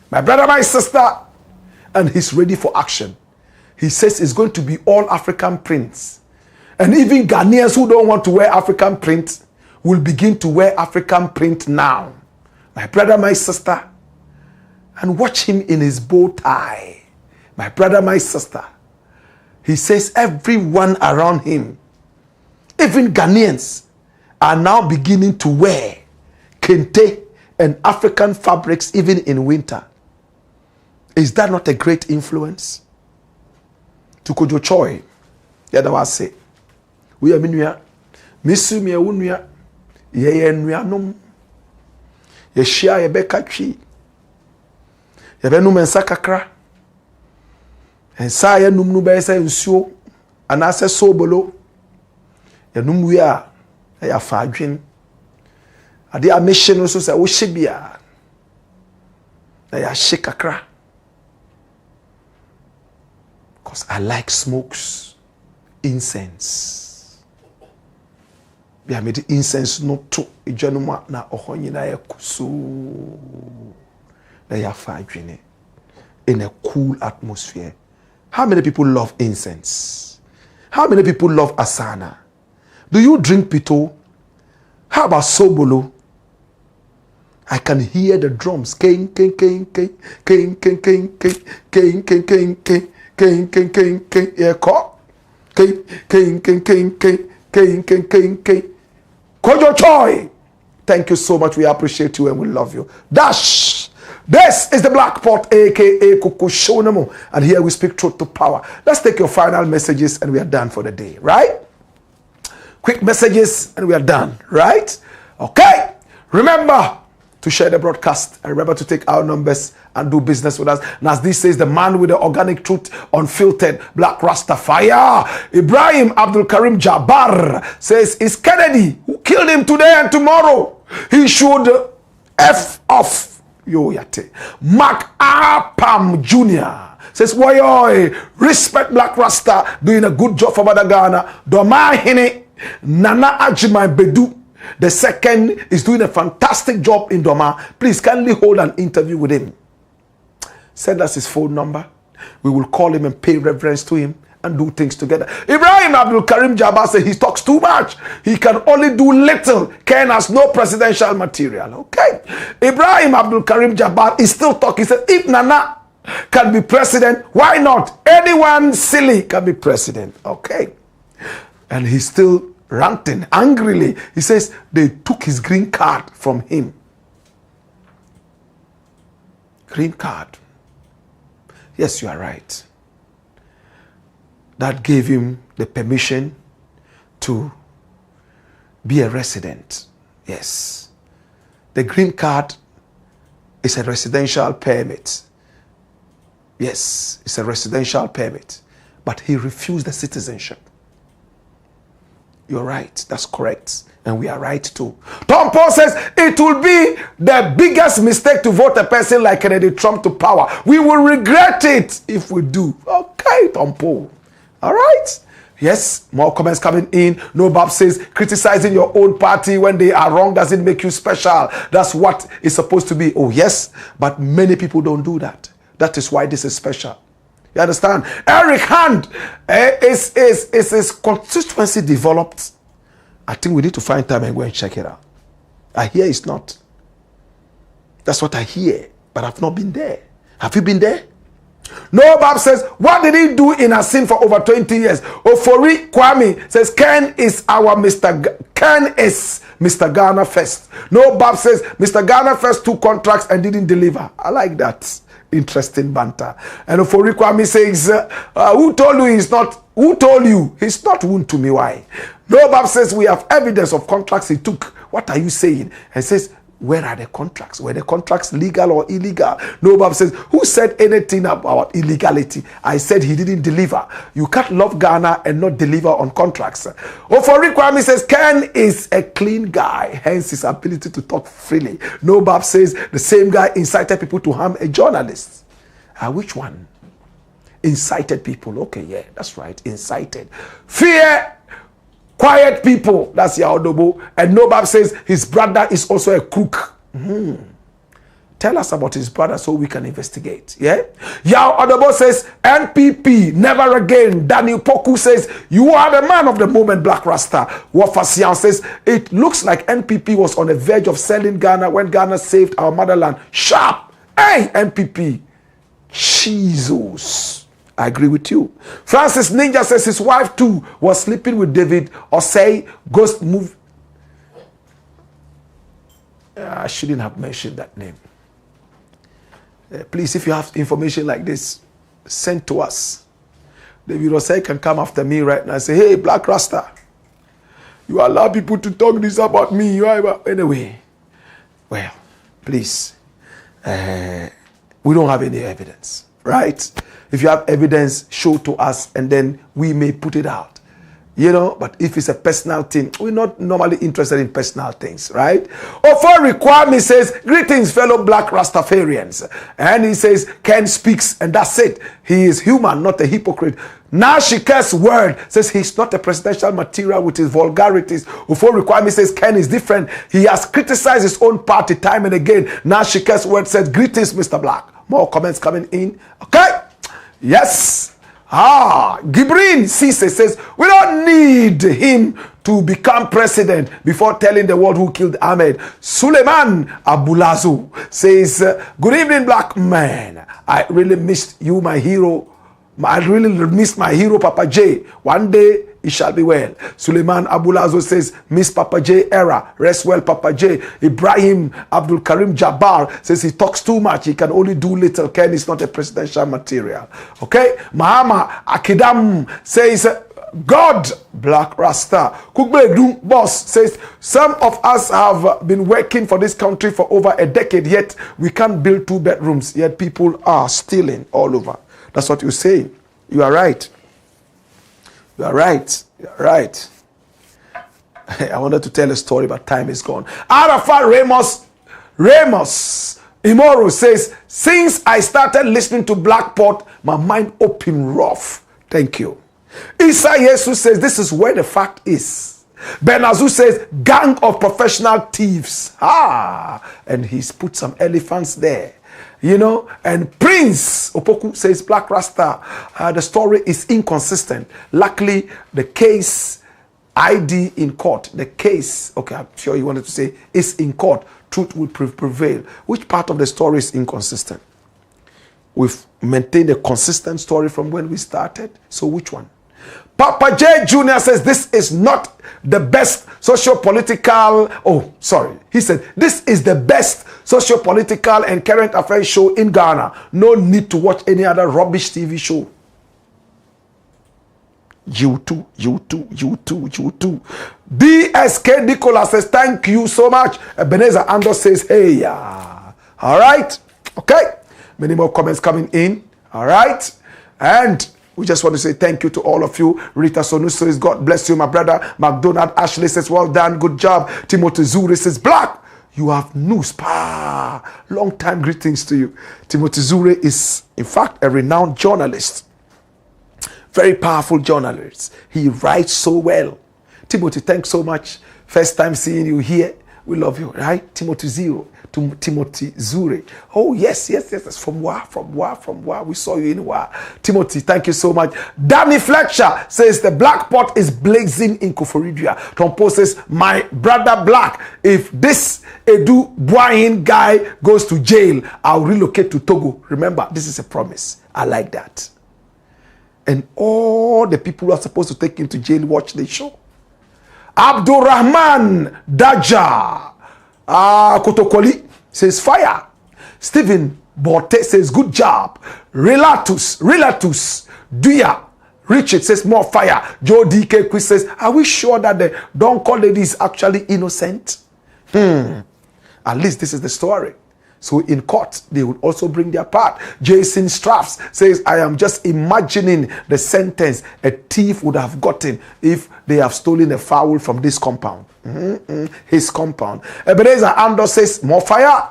My brother, my sister, and he's ready for action. He says it's going to be all African prints. And even Ghanaians who don't want to wear African print will begin to wear African print now. My brother, my sister, and watch him in his bow tie. My brother, my sister. He says everyone around him, even Ghanaians, are now beginning to wear kente and African fabrics even in winter. Is that not a great influence? To Kojo Choi, yeah, that was say. We are minuya, misu mi unuya, ye nuya num, ye shia ye bekachi, ye benu mensa kakra. And say num nu be say nsuo anase sobolo ya num wi a ya fa adwen ade a mission no so say wo hye bia na ya hye kakra, because I like smokes, incense. Bia me the incense no to edwanum na ohonyi na ya kuso na ya fa adwen in a cool atmosphere. How many people love incense? How many people love asana? Do you drink pito? How about sobolo? I can hear the drums. King, king, king, king, king, king, king, king, king, king, king, king, king, king, king, king, yeah, call. King, king, king, king, king, king, king, king, king. Kojo Choi. Thank you so much. We appreciate you and we love you. Dash. This is the Black Pot, aka Kukushonamo, and here we speak truth to power. Let's take your final messages and we are done for the day, right? Quick messages and we are done, right? Okay. Remember to share the broadcast and remember to take our numbers and do business with us. And as this says, the man with the organic truth, unfiltered, Black Rasta fire. Ibrahim Abdul Karim Jabbar says, it's Kennedy who killed him today and tomorrow. He should F off. Yo yate. Mark Apam Jr. says, Woyoy, respect Black Rasta, doing a good job for Mother Ghana. Domahene, Nana Ajimai Bedu. The second is doing a fantastic job in Doma. Please kindly hold an interview with him. Send us his phone number. We will call him and pay reverence to him and do things together. Ibrahim Abdul Karim Jabbar says he talks too much. He can only do little. Ken has no presidential material. Okay. Ibrahim Abdul Karim Jabbar is still talking. He said, if Nana can be president, why not? Anyone silly can be president. Okay. And he's still ranting angrily. He says they took his green card from him. Green card. Yes, you are right. That gave him the permission to be a resident. Yes. The green card is a residential permit. Yes, it's a residential permit. But he refused the citizenship. You're right. That's correct. And we are right too. Tom Paul says it will be the biggest mistake to vote a person like Kennedy Trump to power. We will regret it if we do. Okay, Tom Paul. All right. Yes, more comments coming in. No Bob says criticizing your own party when they are wrong doesn't make you special. That's what it's supposed to be. Oh, yes. But many people don't do that. That is why this is special. You understand? Eric Hand is his constituency developed. I think we need to find time and go and check it out. I hear it's not. That's what I hear. But I've not been there. Have you been there? No, Bob says, what did he do in a sin for over 20 years? Ofori Kwame says, Ken is Mr. Ghana first. No, Bob says, Mr. Ghana first 2 contracts and didn't deliver. I like that. Interesting banter. And for Kwame says, who told you he's not? Who told you he's not wound to me? Why? Nobab says we have evidence of contracts he took. What are you saying? And says, where are the contracts? Were the contracts legal or illegal? Nobab says, who said anything about illegality? I said he didn't deliver. You can't love Ghana and not deliver on contracts. Ofori Kwame says, Ken is a clean guy, hence his ability to talk freely. Nobab says, the same guy incited people to harm a journalist. Which one? Incited people. Okay, yeah, that's right. Incited. Fear quiet people, that's Yaodobo. And Nobab says his brother is also a crook. Tell us about his brother so we can investigate. Yeah? Yaodobo says NPP, never again. Daniel Poku says you are the man of the moment, Black Rasta. Wafasian says it looks like NPP was on the verge of selling Ghana when Ghana saved our motherland. Sharp! Hey, NPP. Jesus. I agree with you. Francis Ninja says his wife too was sleeping with David Osei. Ghost move. I shouldn't have mentioned that name. Please, if you have information like this, send to us. David Osei can come after me right now and say, hey, Black Rasta, you allow people to talk this about me. Anyway, well, please, we don't have any evidence, right? If you have evidence, show to us, and then we may put it out. You know, but if it's a personal thing, we're not normally interested in personal things, right? Ofori Kwame says, greetings, fellow Black Rastafarians. And he says, Ken speaks, and that's it. He is human, not a hypocrite. Nashika's word says he's not a presidential material with his vulgarities. Ofori Kwame says Ken is different. He has criticized his own party time and again. Nashika's word says, greetings, Mr. Black. More comments coming in. Okay. Yes. Gibrin Cisse says, we don't need him to become president before telling the world who killed Ahmed. Suleiman Abulazu says, good evening, black man. I really missed you, my hero. I really missed my hero, Papa J. One day, it shall be well. Suleiman Abulazo says, Miss Papa J era. Rest well, Papa J. Ibrahim Abdul Karim Jabbar says he talks too much. He can only do little. Ken is not a presidential material. Okay? Mahama Akidam says, God, Black Rasta. Kugbe Boss says, some of us have been working for this country for over a decade, yet we can't build 2 bedrooms, yet people are stealing all over. That's what you say. You are right. You are right. You are right. I wanted to tell a story, but time is gone. Arafat Ramos Imoro says, since I started listening to Blackport, my mind opened rough. Thank you. Isa Jesus says, this is where the fact is. Benazu says, gang of professional thieves. And he's put some elephants there. You know, and Prince Opoku says, Black Rasta, the story is inconsistent. Luckily, the case ID in court, the case, okay, I'm sure you wanted to say, is in court. Truth will prevail. Which part of the story is inconsistent? We've maintained a consistent story from when we started. So which one? Papa J Jr. says this is not the best socio-political, he said this is the best socio-political and current affairs show in Ghana. No need to watch any other rubbish TV show. You too. DSK Nicholas says thank you so much. Ebenezer Ando says hey yeah. All right. Okay. Many more comments coming in. All right. And we just want to say thank you to all of you. Rita Sonu says, God bless you, my brother. McDonald Ashley says, well done, good job. Timothy Zuri says, Black, you have news. Long time greetings to you. Timothy Zuri is, in fact, a renowned journalist. Very powerful journalist. He writes so well. Timothy, thanks so much. First time seeing you here. We love you, right? Timothy Zuri. Oh, yes. From Wa. We saw you in Wa. Timothy, thank you so much. Danny Fletcher says the black pot is blazing in Koforidua. Tompo says, my brother Black, if this Adu-Boahene guy goes to jail, I'll relocate to Togo. Remember, this is a promise. I like that. And all the people who are supposed to take him to jail watch the show. Abdurrahman Daja Kotokoli says fire. Stephen Borte says, good job. Relatus. Duya. Richard says, more fire. Joe DK Quiz says, are we sure that the DANQUAH lady is actually innocent? At least this is the story. So in court, they would also bring their part. Jason Straffs says, I am just imagining the sentence a thief would have gotten if they have stolen a fowl from this compound. His compound. Ebenezer Ando says, more fire.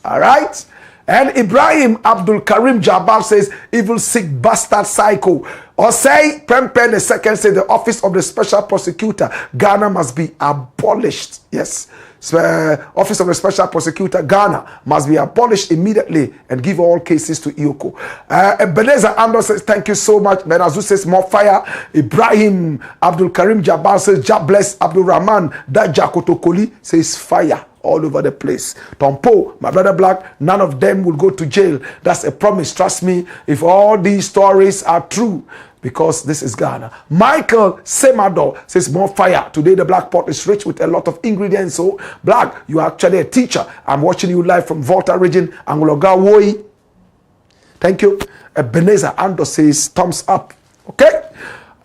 All right. And Ibrahim Abdul Karim Jabal says, evil sick bastard psycho. Or say, Prempen the second says, the office of the special prosecutor, Ghana must be abolished. Yes. Office of the Special Prosecutor, Ghana, must be abolished immediately and give all cases to Ioko. Ebenezer Ando says, thank you so much. Benazu says, more fire. Ibrahim Abdul Karim Jabal says, Jah bless. Abdul Rahman Daja Kotokoli says, fire all over the place. Tompo, my brother Blakk, none of them will go to jail. That's a promise. Trust me, if all these stories are true, because this is Ghana. Michael Semado says, more fire. Today the black pot is rich with a lot of ingredients. So, Blakk, you are actually a teacher. I'm watching you live from Volta region, Anguloga Woi. Thank you. Ebenezer Ando says, thumbs up. Okay?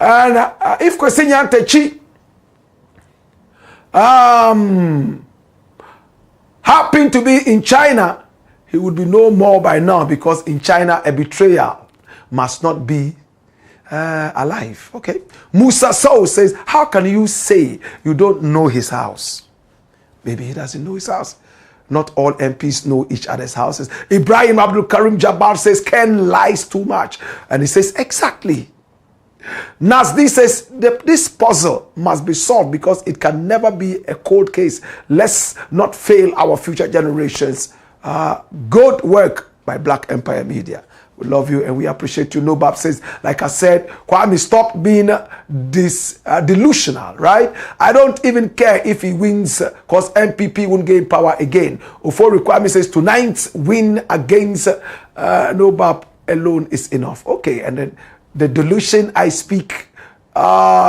And if Kwesinyante Chi happened to be in China, he would be no more by now, because in China, a betrayal must not be alive. Okay. Musa Soul says, how can you say you don't know his house? Maybe he doesn't know his house. Not all MPs know each other's houses. Ibrahim Abdul Karim Jabbar says, Ken lies too much. And he says, exactly. Nasdi says, this puzzle must be solved because it can never be a cold case. Let's not fail our future generations. Good work by Black Empire Media. We love you and we appreciate you. Nobab says, like I said, Kwame, stop being delusional, right? I don't even care if he wins because MPP won't gain power again. Ofori Kwame says, tonight's win against Nobab alone is enough. Okay, and then the delusion I speak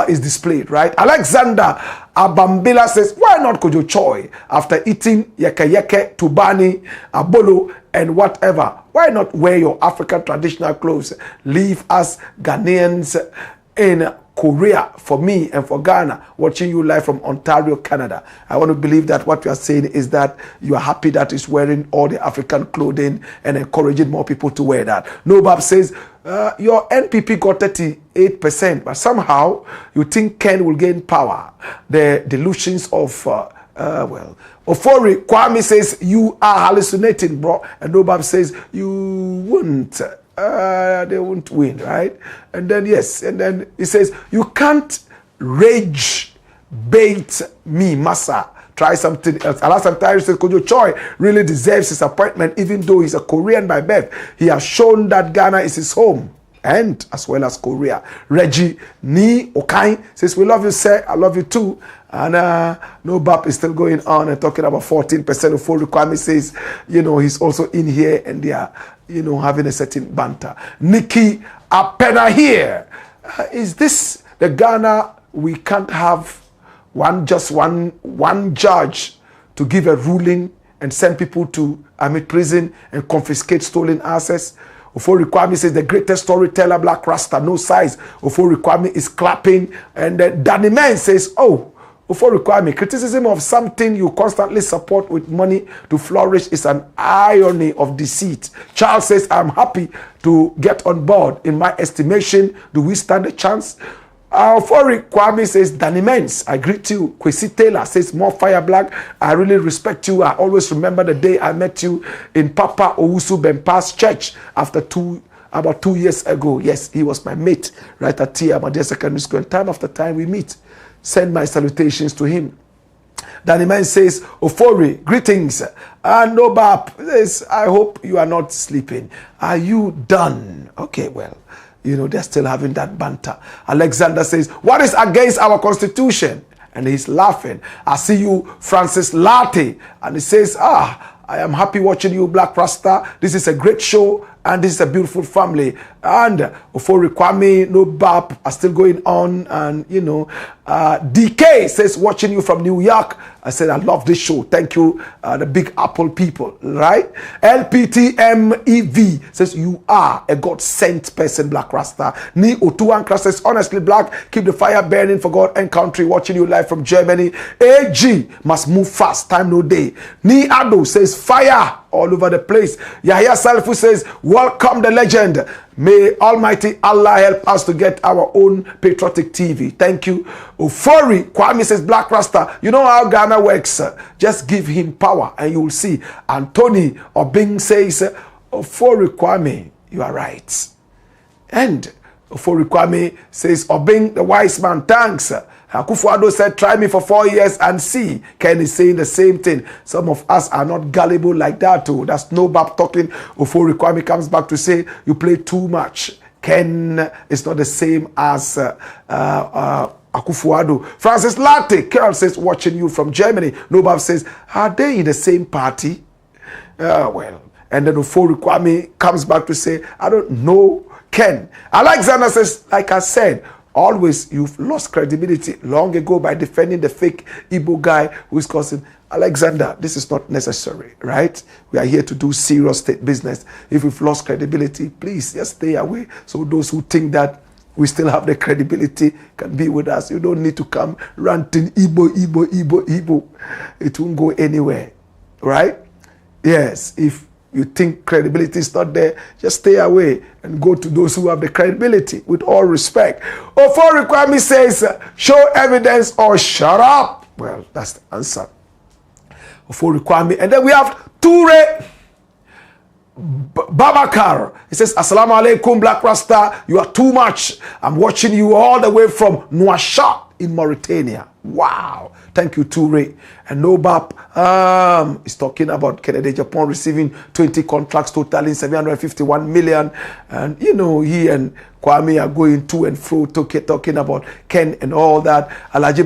is displayed, right? Alexander Abambila says, why not Kojo Choi after eating yeke, tubani, abolo, and whatever? Why not wear your African traditional clothes? Leave us Ghanaians in Korea, for me and for Ghana, watching you live from Ontario, Canada. I want to believe that what you are saying is that you are happy that he's wearing all the African clothing and encouraging more people to wear that. Nobab says, your NPP got 38%, but somehow you think Ken will gain power. The delusions of, well, Ofori Kwame says, you are hallucinating, bro. And Nobab says, you wouldn't. They won't win, right? And then, yes, and then he says, you can't rage bait me, massa. Try something else. Alassane Tyree says, Kojo Choi really deserves his appointment, even though he's a Korean by birth. He has shown that Ghana is his home, and as well as Korea. Reggie Ni Okai says, we love you, sir. I love you too. And Nobab is still going on and talking about 14% of full requirement. Says, you know, he's also in here and they are, you know, having a certain banter. Nikki Apena here. Is this the Ghana we can't have one judge to give a ruling and send people to prison and confiscate stolen assets? Ofori Kwame says, the greatest storyteller, Black Rasta, no size. Ofori Kwame is clapping. And Danny Man says, oh, Ofori Kwame, criticism of something you constantly support with money to flourish is an irony of deceit. Charles says, I'm happy to get on board. In my estimation, do we stand a chance? Ofori Kwame says, Danny Mens, I greet you. Kwesi Taylor says, more fire, Blakk. I really respect you. I always remember the day I met you in Papa Owusu Benpa's church about 2 years ago. Yes, he was my mate right at Tia Ahmadiya Secondary School. And time after time we meet. Send my salutations to him. Danny Man says, Ofori, greetings. And Nobab says, I hope you are not sleeping. Are you done? Okay, well, you know, they're still having that banter. Alexander says, what is against our constitution? And he's laughing. I see you, Francis Latte. And he says, I am happy watching you, Black Rasta. This is a great show and this is a beautiful family. And Ofori Kwame, Nobab are still going on. And, you know, DK says, watching you from New York. I said, I love this show. Thank you, the Big Apple people, right? LPTMEV says, you are a God-sent person, Blakk Rasta. Ni Otuankra says, honestly, Blakk, keep the fire burning for God and country. Watching you live from Germany. AG must move fast, time no day. Ni Ado says, fire all over the place. Yahya Salfu says, welcome the legend. May Almighty Allah help us to get our own patriotic TV. Thank you. Ofori Kwame says, Blakk Rasta, you know how Ghana works. Just give him power and you will see. Anthony Obing says, Ofori Kwame, you are right. And Ofori Kwame says, Obing, the wise man, thanks. Akufo-Addo said, try me for 4 years and see. Ken is saying the same thing. Some of us are not gullible like that too. That's no Bab talking. Ofori Kwame comes back to say, you play too much. Ken is not the same as Akufo-Addo. Francis Latte, Carol says, watching you from Germany. Nobab says, are they in the same party? Well, and then Ofori Kwame comes back to say, I don't know Ken. Alexander says, like I said, always you've lost credibility long ago by defending the fake Igbo guy who is causing. Alexander, this is not necessary, right? We are here to do serious state business. If we've lost credibility, please just stay away. So those who think that we still have the credibility can be with us. You don't need to come ranting Igbo. It won't go anywhere, right? Yes, if you think credibility is not there, just stay away and go to those who have the credibility, with all respect. Ofori Kwame says, show evidence or shut up. Well, that's the answer. Ofori Kwame. And then we have Ture Babakar. He says, Assalamu alaikum, Blakk Rasta. You are too much. I'm watching you all the way from Nouakchott in Mauritania. Wow. Thank you, Ture. And Nobap is talking about Kennedy Japan receiving 20 contracts totaling 751 million. And, you know, he and Kwame are going to and fro talking about Ken and all that. Alaji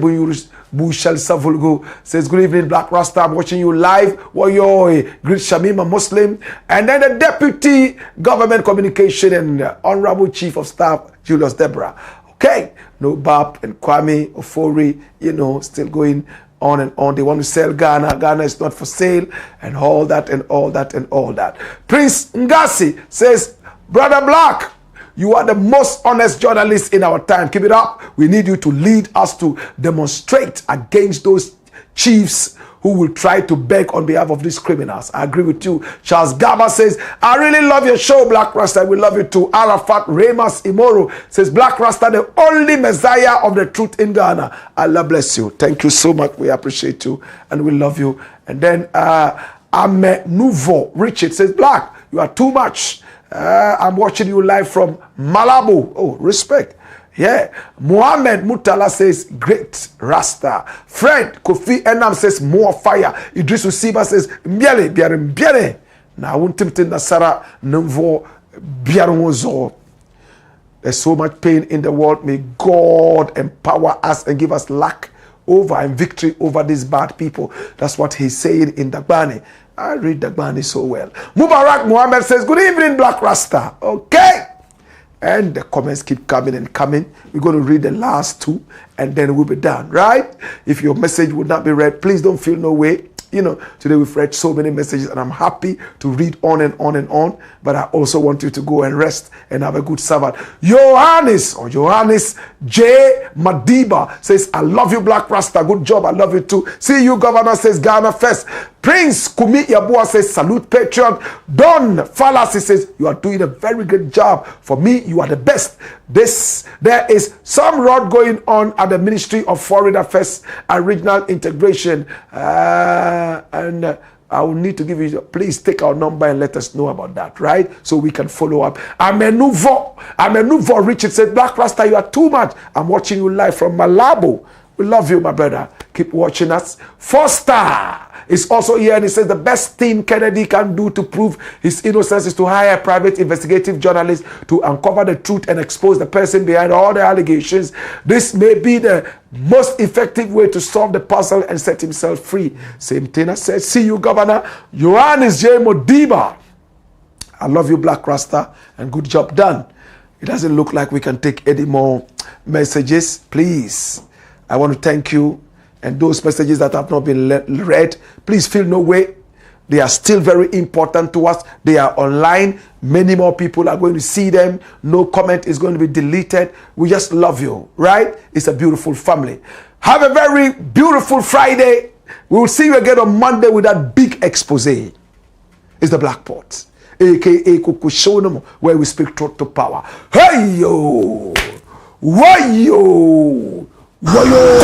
Bushal Savulgo says, good evening, Blakk Rasta. I'm watching you live. Woyoy, great Shamima Muslim. And then the Deputy Government Communication and Honorable Chief of Staff, Julius Deborah. Okay, Nobap and Kwame Ofori, you know, still going on and on. They want to sell Ghana. Ghana is not for sale, and all that and all that and all that. Prince Ngasi says, Brother Blakk, you are the most honest journalist in our time. Keep it up. We need you to lead us to demonstrate against those chiefs who will try to beg on behalf of these criminals. I agree with you. Charles Gaba says, I really love your show, Blakk Rasta. We love you too. Arafat Remas Imoro says, Blakk Rasta, the only messiah of the truth in Ghana. Allah bless you. Thank you so much. We appreciate you and we love you. And then Ahmed Nouveau Richard says, Blakk, you are too much. I'm watching you live from Malabo. Oh, respect. Yeah. Mohammed Mutala says, great Rasta. Fred Kofi Enam says, more fire. Idris Usiba says, mbiale, mbiale. Na wuntimtin nasara numvo biaronzo. There's so much pain in the world. May God empower us and give us luck over and victory over these bad people. That's what he's saying in Dagbani. I read Dagbani so well. Mubarak Muhammad says, good evening, Blakk Rasta. Okay. And the comments keep coming and coming. We're going to read the last two and then we'll be done, right? If your message would not be read, please don't feel no way. You know, today we've read so many messages and I'm happy to read on and on and on. But I also want you to go and rest and have a good Sabbath. Johannes J. Madiba says, I love you, Blakk Rasta. Good job. I love you too. See you, Governor says, Ghana first. Prince Kumi Yabua says, salute, Patriot. Don Falasi says, you are doing a very good job. For me, you are the best. There is some rot going on at the Ministry of Foreign Affairs and Regional Integration. And I will need to give you, please take our number and let us know about that, right? So we can follow up. Amenuvo Richard said, Blakk Rasta, you are too much. I'm watching you live from Malabo. We love you, my brother. Keep watching us. Foster is also here and he says the best thing Kennedy can do to prove his innocence is to hire a private investigative journalist to uncover the truth and expose the person behind all the allegations. This may be the most effective way to solve the puzzle and set himself free. Same thing I said. See you, Governor. Johannes J. Modiba. I love you, Blakk Rasta, and good job done. It doesn't look like we can take any more messages. Please, I want to thank you. And those messages that have not been read, please feel no way. They are still very important to us. They are online. Many more people are going to see them. No comment is going to be deleted. We just love you, right? It's a beautiful family. Have a very beautiful Friday. We will see you again on Monday with that big expose. It's the Blakk Pot, aka Kukushonomo, where we speak truth to power. Hey yo! Why yo! Why yo!